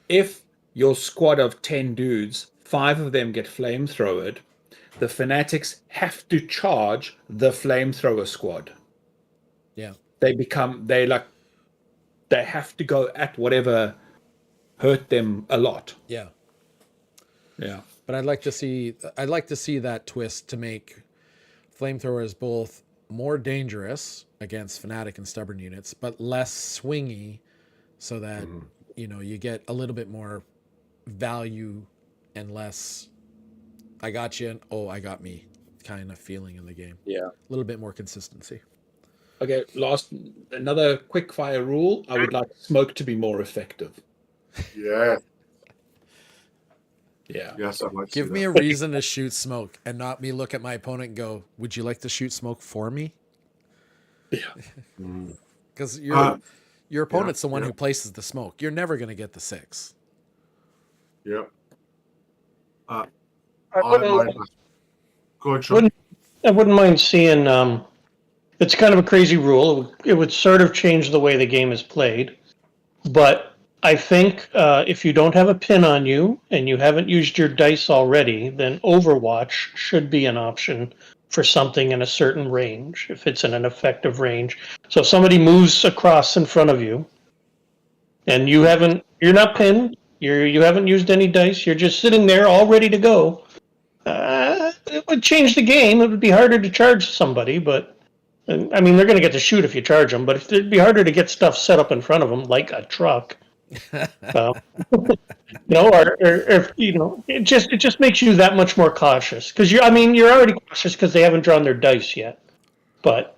If your squad of 10 dudes, 5 of them get flamethrowered, the fanatics have to charge the flamethrower squad. Yeah. They have to go at whatever hurt them a lot. Yeah. Yeah. But I'd like to see that twist to make flamethrowers both more dangerous against fanatic and stubborn units, but less swingy, so that you get a little bit more value and less I got you and I got me kind of feeling in the game. Yeah. A little bit more consistency. Okay, another quick fire rule. I would like smoke to be more effective. Yeah. Yeah. Yes, I'd like to Give me a reason to shoot smoke and not me look at my opponent and go, would you like to shoot smoke for me? Yeah. Because your opponent's the one who places the smoke. You're never going to get the 6. Yep. I wouldn't mind seeing. It's kind of a crazy rule. It would sort of change the way the game is played. But I think if you don't have a pin on you and you haven't used your dice already, then Overwatch should be an option for something in a certain range, if it's in an effective range. So if somebody moves across in front of you and you're not pinned, you haven't used any dice, you're just sitting there all ready to go, it would change the game. It would be harder to charge somebody, but I mean, they're going to get to shoot if you charge them, but it'd be harder to get stuff set up in front of them, like a truck. Or it just makes you that much more cautious, because you're already cautious because they haven't drawn their dice yet. But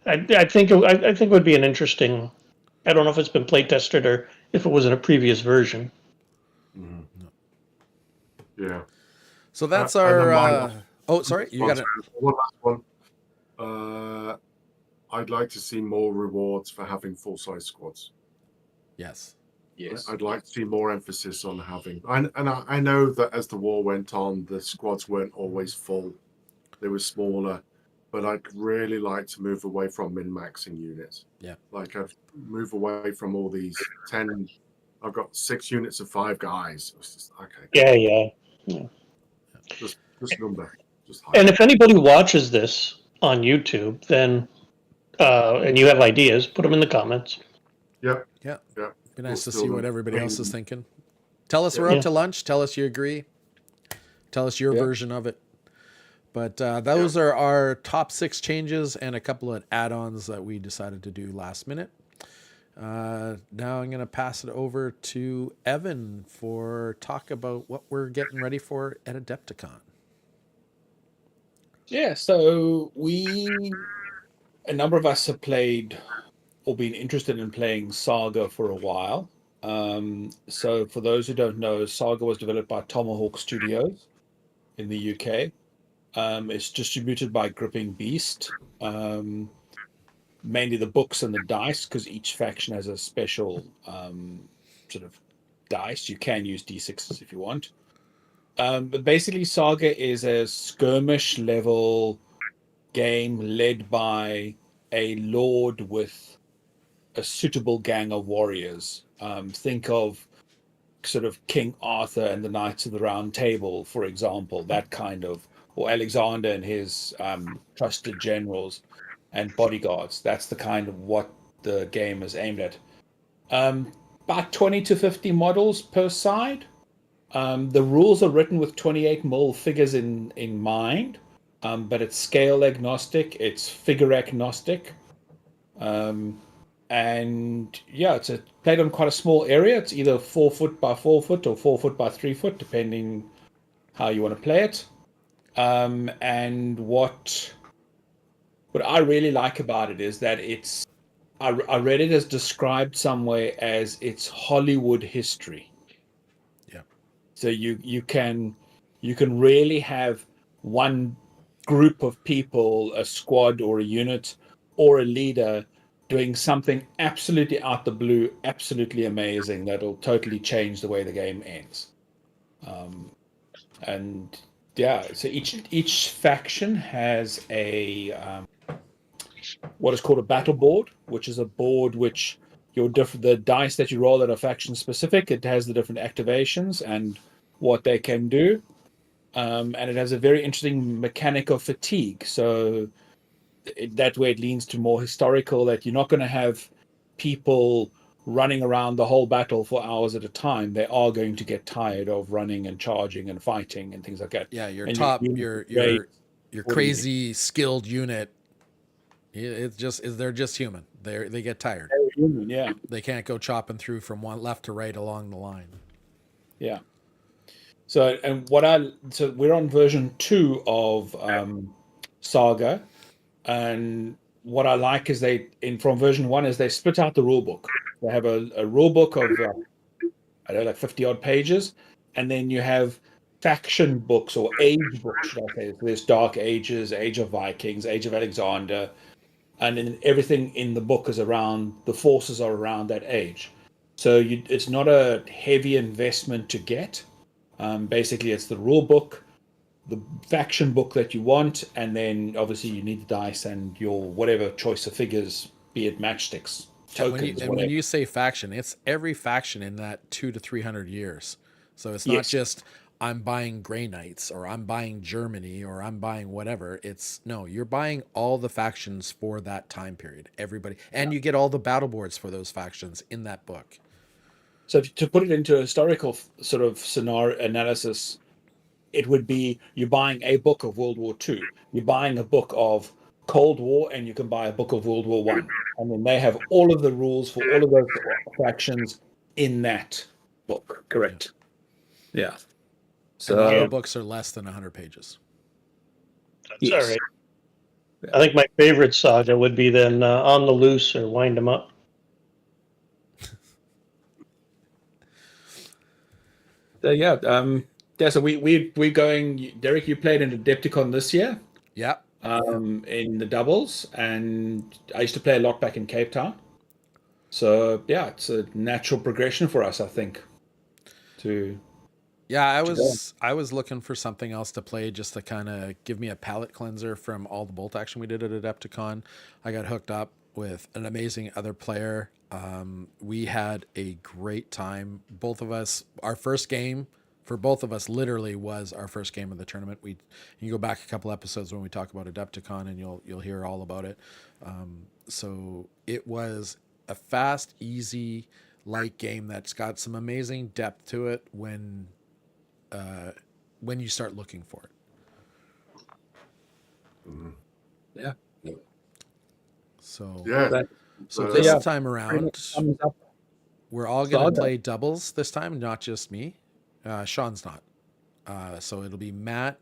I think it would be an interesting. I don't know if it's been play tested or if it was in a previous version. Yeah. So that's our. Sorry, you got it. One last one. I'd like to see more rewards for having full-size squads. Yes. I'd like to see more emphasis on having. I know that as the war went on, the squads weren't always full; they were smaller. But I'd really like to move away from min-maxing units. Yeah. Like I've moved away from all these 10. I've got 6 units of 5 guys. It's just, okay. Yeah. Just number. And if anybody watches this on YouTube, then and you have ideas, put them in the comments. Yep. Yeah. Be nice to see what everybody else is thinking. Tell us we're out to lunch. Tell us you agree. Tell us your version of it. But those are our top 6 changes and a couple of add-ons that we decided to do last minute. Now I'm going to pass it over to Evan for talk about what we're getting ready for at Adepticon. Yeah, so a number of us have played or been interested in playing Saga for a while. So for those who don't know, Saga was developed by Tomahawk Studios in the UK. It's distributed by Gripping Beast. Mainly the books and the dice, because each faction has a special sort of dice. You can use D6s if you want. But basically, Saga is a skirmish level game led by a lord with a suitable gang of warriors. Think of sort of King Arthur and the Knights of the Round Table, for example, that kind of, or Alexander and his trusted generals and bodyguards. That's the kind of what the game is aimed at. Um, about 20 to 50 models per side. The rules are written with 28 mil figures in mind, but it's scale agnostic, it's figure agnostic. Um, and yeah, it's played on quite a small area. It's either 4 foot by 4 foot or 4 foot by 3 foot, depending how you want to play it. And what I really like about it is that I read it as described somewhere as it's Hollywood history. Yeah. So you can really have one group of people, a squad or a unit or a leader doing something absolutely out the blue, absolutely amazing that'll totally change the way the game ends. And yeah, so each faction has a what is called a battle board, which is a board which the dice that you roll that are faction specific. It has the different activations and what they can do. And it has a very interesting mechanic of fatigue. So that way it leans to more historical, that you're not going to have people running around the whole battle for hours at a time. They are going to get tired of running and charging and fighting and things like that. Yeah, your And top, you your crazy skilled unit. It's just they're just human. They get tired. human, yeah, They can't go chopping through from one left to right along the line. yeah. So we're on version 2 of Saga, and what I like is from version 1 is they split out the rule book. They have a rule book of I don't know, like 50 odd pages, and then you have faction books or age books, should I say? So there's Dark Ages, Age of Vikings, Age of Alexander, and then everything in the book is around the forces are around that age. So it's not a heavy investment to get. Basically, it's the rule book, the faction book that you want, and then obviously you need the dice and your whatever choice of figures, be it matchsticks, tokens, When you say faction, it's every faction in that 200 to 300 years. So it's not Yes. just I'm buying Grey Knights or I'm buying Germany or I'm buying whatever. It's no, you're buying all the factions for that time period. Everybody, and you get all the battle boards for those factions in that book. So to put it into a historical sort of scenario analysis, it would be you're buying a book of World War II, you're buying a book of Cold War, and you can buy a book of World War One, and then they have all of the rules for all of those factions in that book. Correct. Yeah. And all the So books are less than 100 pages. That's yes. all right. I think my favorite Saga would be then On the Loose or Wind 'em Up. Yeah. Yeah. So we're going. Derek, you played in Adepticon this year. Yeah. In the doubles, and I used to play a lot back in Cape Town. So yeah, it's a natural progression for us, I think. Yeah, I go. was looking for something else to play just to kind of give me a palate cleanser from all the bolt action we did at Adepticon. I got hooked up with an amazing other player. We had a great time. Both of us, our first game for both of us literally was our first game of the tournament. You can go back a couple episodes when we talk about Adepticon and you'll hear all about it. So it was a fast, easy, light game that's got some amazing depth to it when you start looking for it. Yeah. So Yeah. So uh, this yeah, time pretty around, much sums up we're all going to Saga. play doubles this time, not just me. Sean's not. So it'll be Matt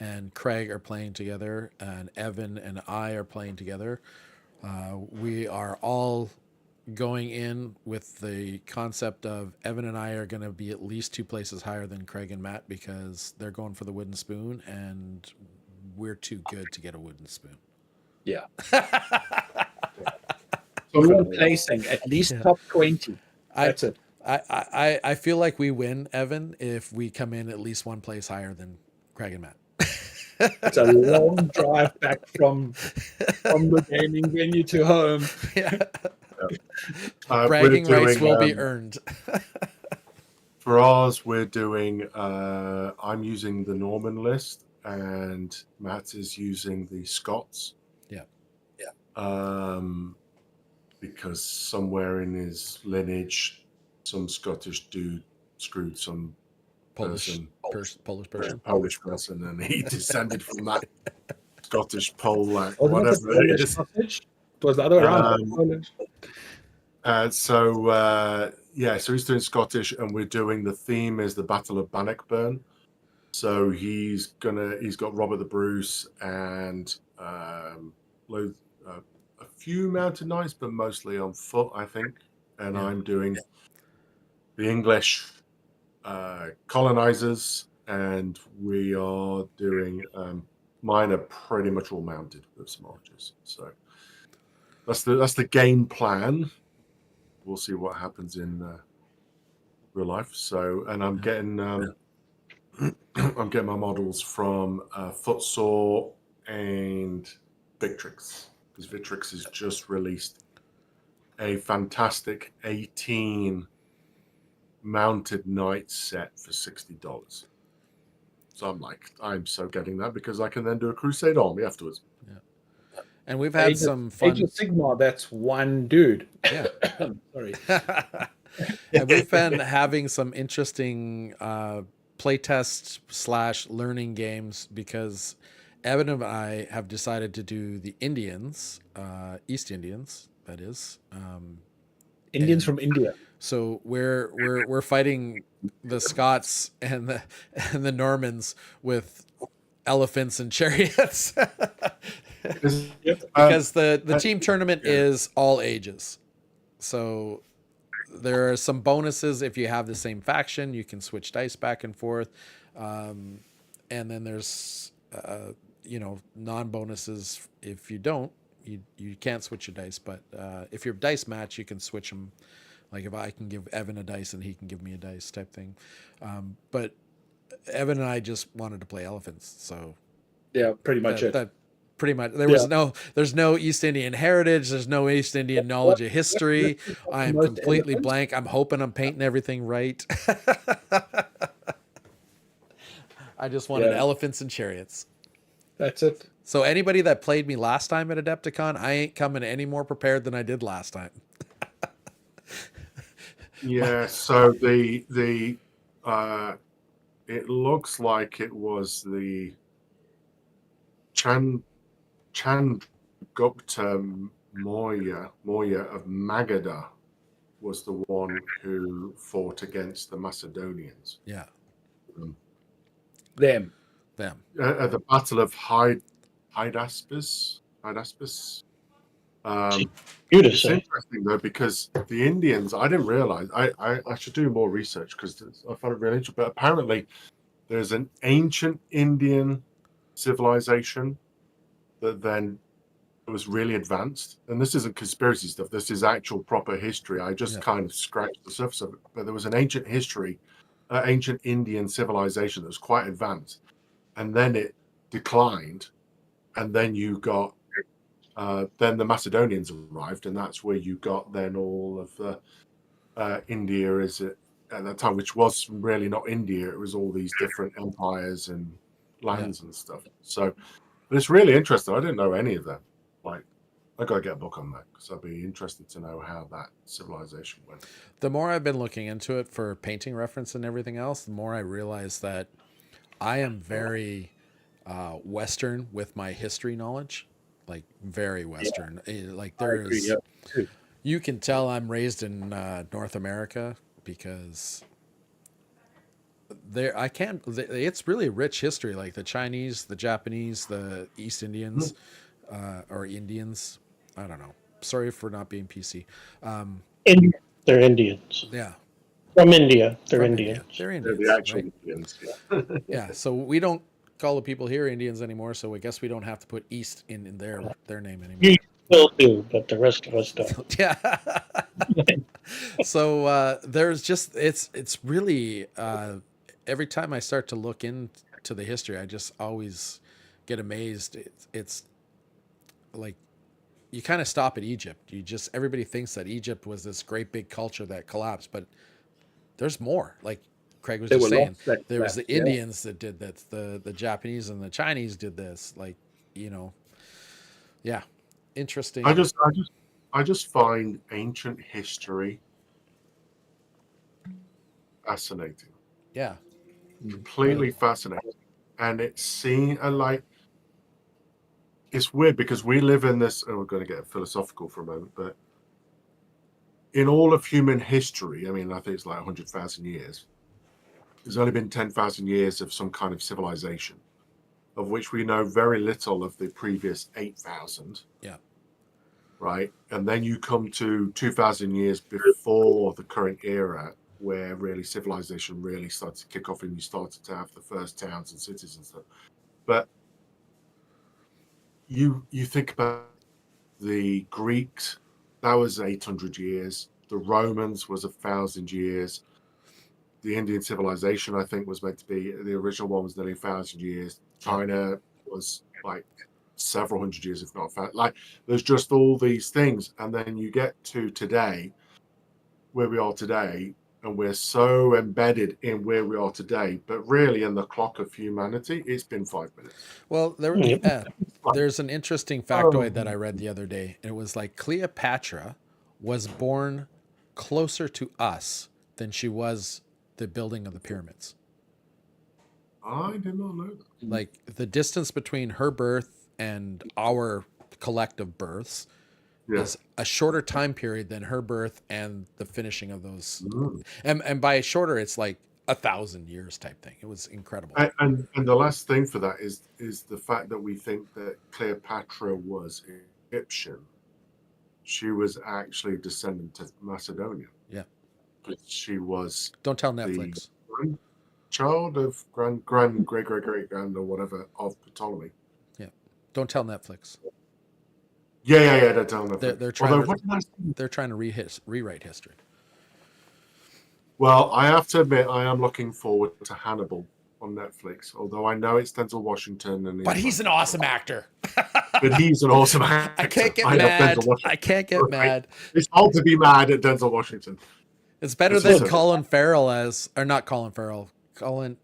and Craig are playing together, and Evan and I are playing together. We are all going in with the concept of Evan and I are going to be at least 2 places higher than Craig and Matt because they're going for the wooden spoon, and we're too good to get a wooden spoon. Yeah. So You want placing at least Yeah. top 20. I, That's it. I feel like we win, Evan, if we come in at least 1 place higher than Craig and Matt. It's a long drive back from the gaming venue to home. Yeah. we're Bragging rights doing, will be earned. for ours, we're doing. I'm using the Norman list, and Matt is using the Scots. Yeah. Because somewhere in his lineage, some Scottish dude screwed some Polish person. Polish person, and he descended from that Scottish Pole, like Wasn't it whatever the it Polish is. sausage? It was the other way around. Um, Polish. So he's doing Scottish, and we're doing the theme is the Battle of Bannockburn. So he's got Robert the Bruce and a few mounted knights, but mostly on foot, I think. And Yeah. I'm doing the English colonizers, and we are doing mine are pretty much all mounted with some archers. So that's the game plan. We'll see what happens in real life. So, and I'm getting I'm getting my models from Footsore and Victrix, because Victrix has just released a fantastic 18 mounted knight set for $60. So I'm so getting that because I can then do a Crusade army afterwards. And we've had some fun. Age of Sigmar, that's one dude. Yeah. Sorry. And we've been having some interesting playtest / learning games because Evan and I have decided to do the Indians, East Indians, that is. Indians from India. So we're fighting the Scots and the Normans with elephants and chariots. Because the team tournament is all ages. So there are some bonuses if you have the same faction. You can switch dice back and forth. And then there's non-bonuses if you don't. You can't switch your dice, but if you're dice match, you can switch them. Like if I can give Evan a dice and he can give me a dice type thing. But Evan and I just wanted to play elephants, so yeah, pretty much there's no East Indian heritage, there's no East Indian knowledge of history. I am completely blank. I'm hoping I'm painting everything right. I just wanted elephants and chariots. That's it. So anybody that played me last time at Adepticon, I ain't coming any more prepared than I did last time. Yeah, so the it looks like it was the Chandgupta Maurya of Magadha was the one who fought against the Macedonians. Yeah. Them. At the Battle of Hydaspes. It's interesting though, because the Indians, I didn't realize. I should do more research because I found it really interesting. But apparently, there's an ancient Indian civilization that then was really advanced. And this isn't conspiracy stuff. This is actual proper history. I just kind of scratched the surface of it. But there was an ancient Indian civilization that was quite advanced, and then it declined, and then you got. Then the Macedonians arrived, and that's where you got then all of the India at that time, which was really not India. It was all these different empires and lands and stuff. So, but it's really interesting. I didn't know any of that. Like, I got to get a book on that because I'd be interested to know how that civilization went. The more I've been looking into it for painting reference and everything else, the more I realize that I am very Western with my history knowledge. like very Western. Like I there agree, is, yeah, too. you can tell I'm raised in North America because there I can't. It's really rich history. Like the Chinese, the Japanese, the East Indians, or Indians. I don't know. Sorry for not being PC. Um, Indian. They're Indians. yeah, From India. They're from Indians. India. They're They're the Indians, actual right? Indians. Yeah. Yeah. So we don't call the people here Indians anymore. So I guess we don't have to put East in their name You anymore. still do, but the rest of us don't. Yeah. So there's just it's really every time I start to look into the history, I just always get amazed. It's like you kind of stop at Egypt. You just everybody thinks that Egypt was this great big culture that collapsed, but there's more. Like Craig was There just were saying, lots that there was the collapsed, yeah. Indians that did that. The Japanese and the Chinese did this. Like you know, yeah, interesting. I just find ancient history fascinating, Yeah, completely fascinating, and it's seen and like it's weird because we live in this, and we're going to get philosophical for a moment, but in all of human history, I mean, I think it's like 100,000 years. There's only been 10,000 years of some kind of civilization, of which we know very little of the previous 8,000. yeah. Right? And then you come to 2,000 years before the current era, where really civilization really started to kick off and you started to have the first towns and cities and stuff. But you think about the Greeks, that was 800 years. The Romans was 1,000 years. The Indian civilization, I think, was meant to be, the original one was nearly 1,000 years. China was like several hundred years, if not like there's just all these things, and then you get to today, where we are today, and we're so embedded in where we are today, but really in the clock of humanity, it's been 5 minutes. Well, Yep. there's an interesting factoid that I read the other day, and it was like Cleopatra was born closer to us than she was the building of the pyramids. I did not know that. Like the distance between her birth and our collective births Yeah. is a shorter time period than her birth and the finishing of those. Mm. And by shorter, it's like 1,000 years type thing. It was incredible. And the last thing for that is the fact that we think that Cleopatra was Egyptian. She was actually descendant of Macedonia. Yeah. But she was Don't tell Netflix. the child of great grand or whatever of Ptolemy. Yeah. Don't tell Netflix. Yeah. Don't tell Netflix. They're trying Although, to, what did I say? they're trying to rewrite history. Well, I have to admit, I am looking forward to Hannibal on Netflix. Although I know it's Denzel Washington, and But he's an awesome actor. But he's an awesome actor. I can't get love mad. Denzel Washington. I can't get mad. It's hard to be mad at Denzel Washington. It's better It's than just- Colin Farrell as, or not Colin Farrell. Colin,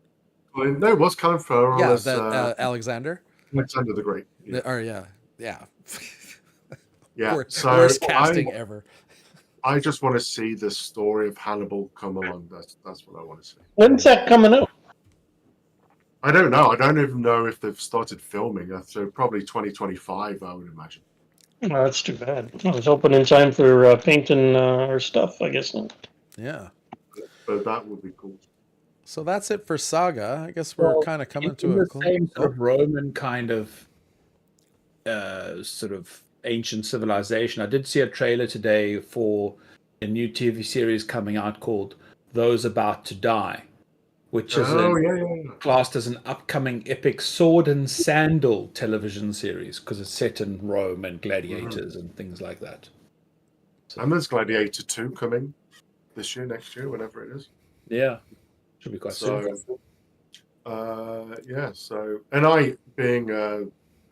No, it was Colin Farrell yeah, as Alexander. Alexander the Great. Yeah. Or yeah. Yeah. Worst, So worst casting ever. I just want to see the story of Hannibal come along. That's what I want to see. When's that coming out? I don't know. I don't even know if they've started filming. So probably 2025, I would imagine. Well, that's too bad. I was hoping in time for painting our stuff, I guess. Yeah. But that would be cool. So that's it for Saga. I guess we're Well, kind of coming in to a the close. same sort of Roman kind of sort of ancient civilization. I did see a trailer today for a new TV series coming out called Those About to Die, which is classed as an upcoming epic sword and sandal television series because it's set in Rome and gladiators and things like that. So, And there's Gladiator 2 coming this year, next year, whenever it is. yeah, should be quite soon. So, and I, being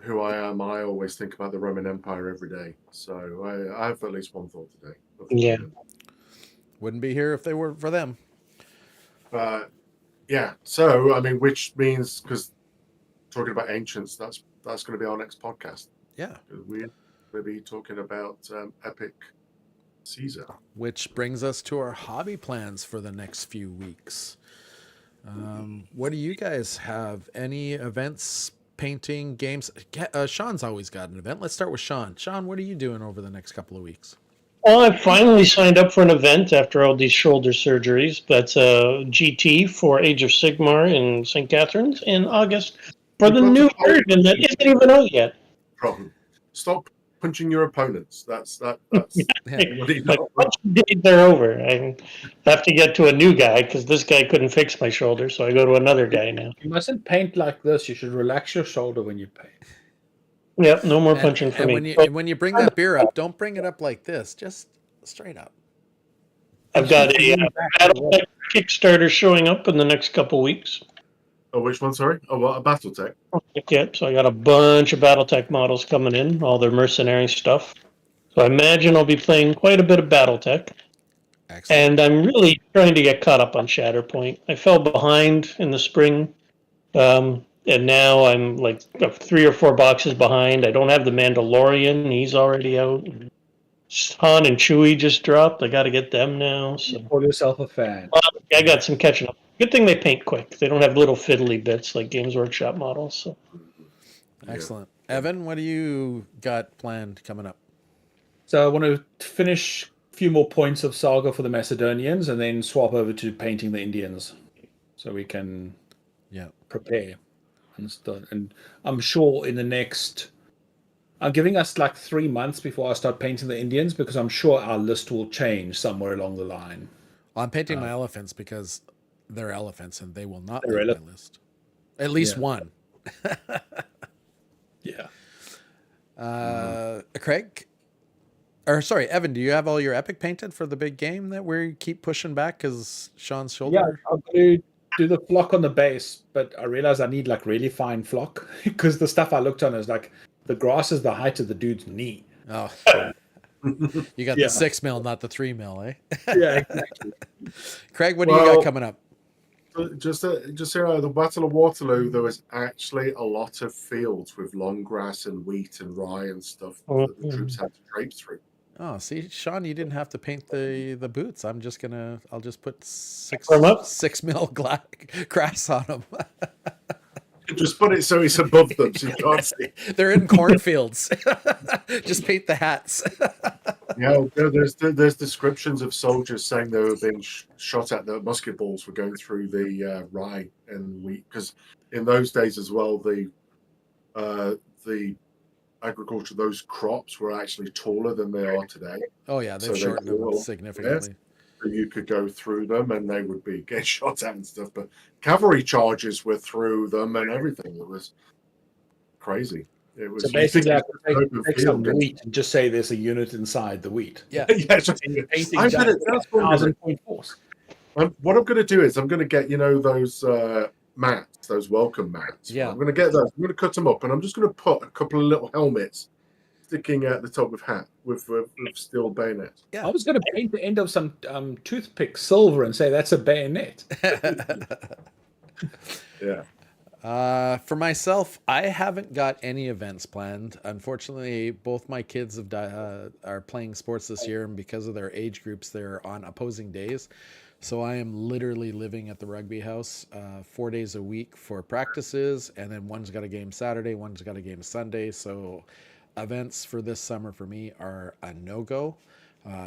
who I am, I always think about the Roman Empire every day. So I have at least one thought today. Yeah. Wouldn't be here if they weren't for them. Yeah. So, I mean, which means, because talking about ancients, that's going to be our next podcast. Yeah. We're going to be talking about epic Caesar. Which brings us to our hobby plans for the next few weeks. What do you guys have? Any events painting, games. Sean's always got an event. Let's start with Sean. Sean, what are you doing over the next couple of weeks? Well, I finally signed up for an event after all these shoulder surgeries. That's GT for Age of Sigmar in St. Catharines in August for the new version that isn't even out yet. Problem. Stop punching your opponents. That's what he Like, does. once they're over, I have to get to a new guy because this guy couldn't fix my shoulder, so I go to another guy now. You mustn't paint like this. You should relax your shoulder when you paint. Yep, no more punching for me. When you bring that beer up, don't bring it up like this. Just straight up. I've got a BattleTech Kickstarter showing up in the next couple weeks. Oh, which one? Sorry. Oh, what? A BattleTech. Yeah, so I got a bunch of BattleTech models coming in, all their mercenary stuff. So I imagine I'll be playing quite a bit of BattleTech. Excellent. And I'm really trying to get caught up on Shatterpoint. I fell behind in the spring. And now I'm like 3 or 4 boxes behind. I don't have the Mandalorian. He's already out. Han and Chewie just dropped. I got to get them now. So Call yourself a fan. I got some catching up. Good thing they paint quick. They don't have little fiddly bits like Games Workshop models. So. Excellent. Evan, what do you got planned coming up? So I want to finish a few more points of Saga for the Macedonians and then swap over to painting the Indians so we can prepare and start. And I'm sure in the next... I'm giving us like 3 months before I start painting the Indians because I'm sure our list will change somewhere along the line. Well, I'm painting my elephants because they're elephants and they will not They're make my list. At least one. Yeah. Craig? Or sorry, Evan, do you have all your epic painted for the big game that we keep pushing back because Sean's shoulder? Yeah, I'm going to do the flock on the base, but I realize I need like really fine flock because the stuff I looked on is like the grass is the height of the dude's knee. Oh. You got the 6 mil, not the 3 mil, eh? Yeah, exactly. Craig, what do you got coming up? Just here, the Battle of Waterloo, there was actually a lot of fields with long grass and wheat and rye and stuff that the troops had to traipse through. Oh, see, Sean, you didn't have to paint the boots. I'll just put 6 mil grass on them. Just put it so it's above them so you can't see. They're in cornfields. Just paint the hats. Yeah, there's descriptions of soldiers saying they were being shot at. The musket balls were going through the rye and wheat because in those days as well, the agriculture, those crops were actually taller than they are today. Oh yeah, they've shortened them significantly. You could go through them and they would be get shot at and stuff. But cavalry charges were through them and everything. It was crazy. It was so basically, I have to take some wheat and just say there's a unit inside the wheat. Yeah, What I'm going to do is I'm going to get those mats, those welcome mats. Yeah, I'm going to get those. I'm going to cut them up and I'm just going to put a couple of little helmets sticking at the top of hat with steel bayonets. Yeah, I was going to paint the end of some toothpick silver and say that's a bayonet. Yeah. For myself, I haven't got any events planned. Unfortunately, both my kids are playing sports this year, and because of their age groups, they're on opposing days. So I am literally living at the rugby house 4 days a week for practices, and then one's got a game Saturday, one's got a game Sunday. So events for this summer for me are a no-go.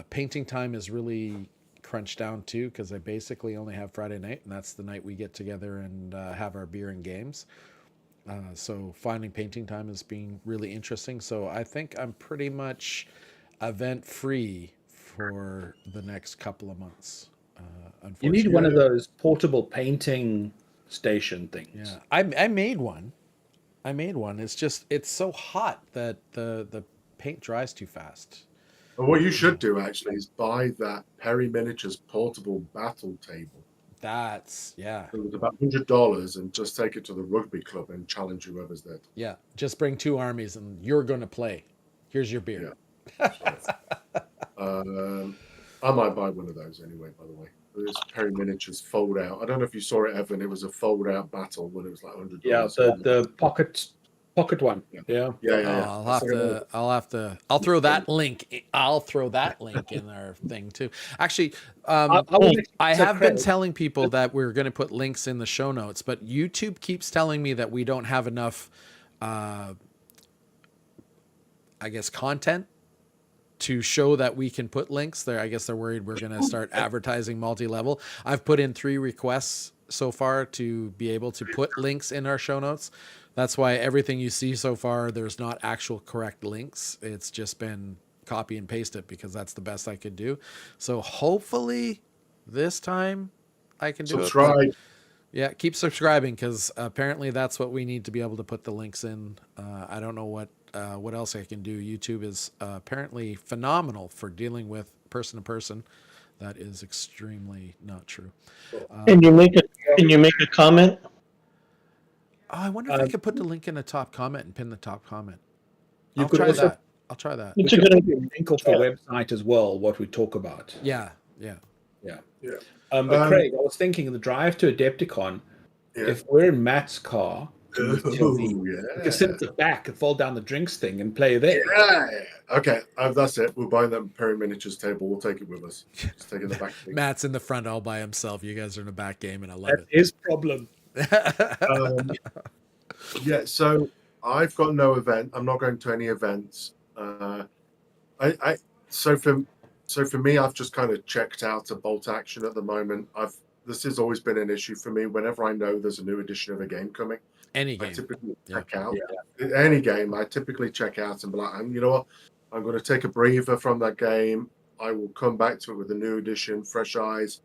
Painting time is really crunched down too because I basically only have Friday night, and that's the night we get together and have our beer and games. So finding painting time is being really interesting. So I think I'm pretty much event free for the next couple of months. You need one of those portable painting station things. Yeah, I made one. It's so hot that the paint dries too fast. Well, what you should do actually is buy that Perry Miniatures portable battle table. That's It was about $100 and just take it to the rugby club and challenge whoever's there. Yeah, just bring 2 armies and you're going to play. Here's your beer. Yeah. I might buy one of those anyway, by the way. This Perry Miniatures fold out. I don't know if you saw it, Evan. It was a fold out battle when it was like $100. Yeah, the pocket one. Yeah. I'll throw that link. I'll throw that link in our thing too. Actually, I have been telling people that we're going to put links in the show notes, but YouTube keeps telling me that we don't have enough I guess, content to show that we can put links there. I guess they're worried we're going to start advertising multi-level. I've put in 3 requests so far to be able to put links in our show notes. That's why everything you see so far, there's not actual correct links. It's just been copy and paste it because that's the best I could do. So hopefully this time I can do Subscribe. it. Yeah, keep subscribing because apparently that's what we need to be able to put the links in. I don't know what else I can do. YouTube is apparently phenomenal for dealing with person to person. That is extremely not true. Can you make a comment? Oh, I wonder if I could put the link in the top comment and pin the top comment. You I'll could try also that. I'll try that. It's we a could good put a link off the website as well, what we talk about. Yeah. Yeah. Yeah. But Craig, I was thinking the drive to Adepticon, Yeah. if we're in Matt's car, we yeah. can sit at the back and fall down the drinks thing and play there. Yeah. Okay, that's it. We'll buy that Perry Miniatures table. We'll take it with us. Just take it in the back. Matt's in the front all by himself. You guys are in the back game, and I love That's his problem. Yeah, so I've got no event. I'm not going to any events. So for me, I've just kind of checked out of bolt action at the moment. This has always been an issue for me. Whenever I know there's a new edition of a game coming, Any I game. typically check out. Any game, I typically check out and be like, you know what? I'm going to take a breather from that game. I will come back to it with a new edition, fresh eyes,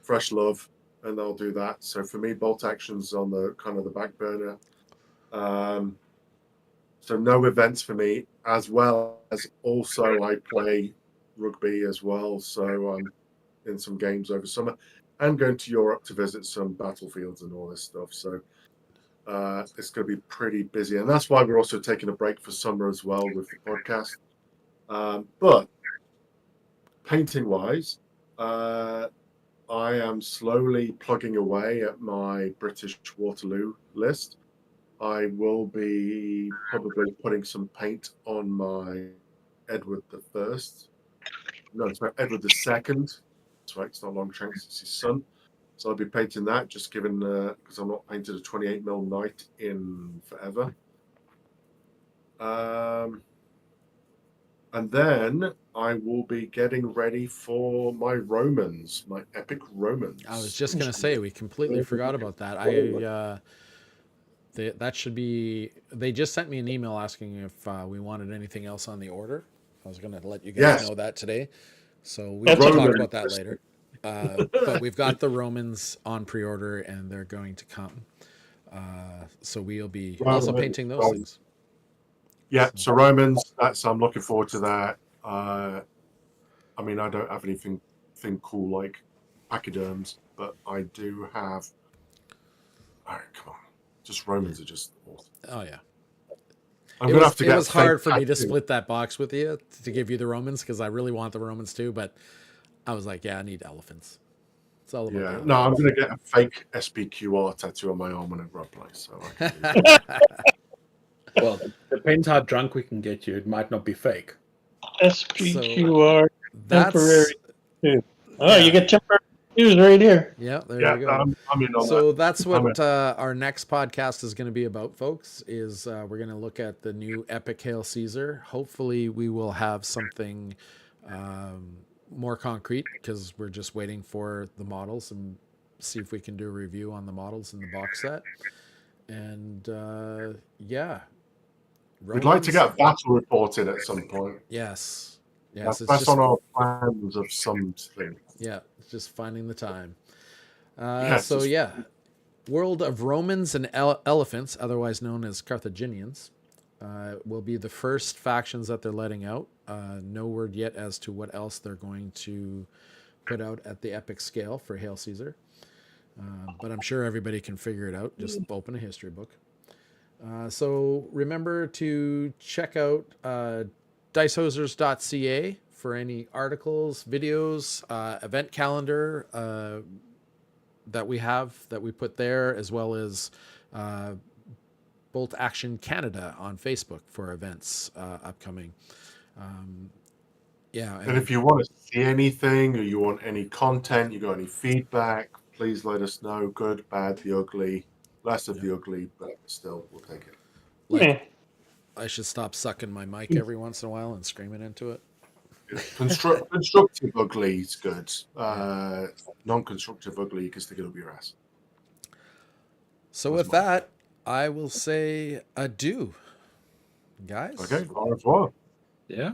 fresh love, and I'll do that. So for me, bolt action's on the kind of the back burner. So no events for me, as well as also I play rugby as well. So I'm in some games over summer and going to Europe to visit some battlefields and all this stuff. So it's going to be pretty busy. And that's why we're also taking a break for summer as well with the podcast. But painting-wise, I am slowly plugging away at my British Waterloo list. I will be probably putting some paint on my Edward the First. No, it's about Edward the Second. That's right, it's not Longshanks, it's his son. So I'll be painting that, just given because I'm not painted a 28mm knight in forever. And then I will be getting ready for my Romans, my epic Romans. I was just going to say, we completely forgot about that. That should be. They just sent me an email asking if we wanted anything else on the order. I was going to let you guys know that today, so we will talk about that later. But we've got the Romans on pre-order, and they're going to come. So we'll be also painting those things. Yeah, so Romans. I'm looking forward to that. I mean, I don't have anything cool like pachyderms, but I do have. All right, come on. Just Romans are just awesome. Oh yeah. It was hard for me to split that box with you to give you the Romans because I really want the Romans too, but I was like, yeah, I need elephants. It's all about I'm going to get a fake SPQR tattoo on my arm whenever I play. So well, depends how drunk we can get you. It might not be fake. SPQR temporary. You get temporary tattoos right here. Yeah, there you go. I'm in on so that. That's what our next podcast is going to be about, folks, is we're going to look at the new Epic Hail Caesar. Hopefully we will have something more concrete because we're just waiting for the models and see if we can do a review on the models in the box set. And we'd like to get a battle report in at some point. Yes. That's on our plans of something. Yeah, just finding the time. World of Romans and Elephants, otherwise known as Carthaginians, will be the first factions that they're letting out. No word yet as to what else they're going to put out at the epic scale for Hail Caesar. But I'm sure everybody can figure it out. Just open a history book. So remember to check out dicehosers.ca for any articles, videos, event calendar that we put there, as well as Bolt Action Canada on Facebook for events upcoming. And if you want to see anything or you want any content, you got any feedback, please let us know. Good, bad, the ugly, less of the ugly, but still, we'll take it. Like, Yeah. I should stop sucking my mic every once in a while and screaming into it. Constructive ugly is good. Non-constructive ugly, you can stick it up your ass. So That's with mine. that, I will say adieu, guys. Okay, au revoir. Yeah.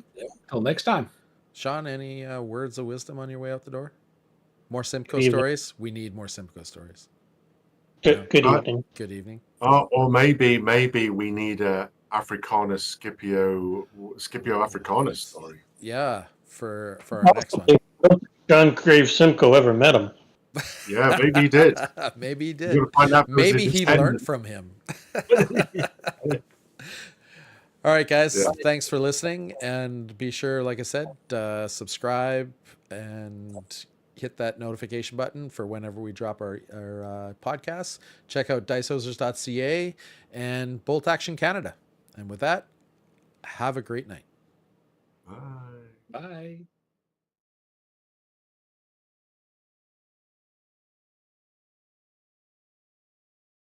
Till next time. Sean, any words of wisdom on your way out the door? More Simcoe Good evening. stories? We need more Simcoe stories. Good evening. Good evening. Or maybe we need a Scipio Africanus story. Yeah, for our next one. John Graves Simcoe ever met him. Yeah, maybe he did. Maybe he You're did. gonna find out if it was Maybe a he descendant. learned from him. All right, guys. Yeah. Thanks for listening. And be sure, like I said, subscribe and hit that notification button for whenever we drop our podcasts. Check out dicehosers.ca and Bolt Action Canada. And with that, have a great night. Bye. Bye.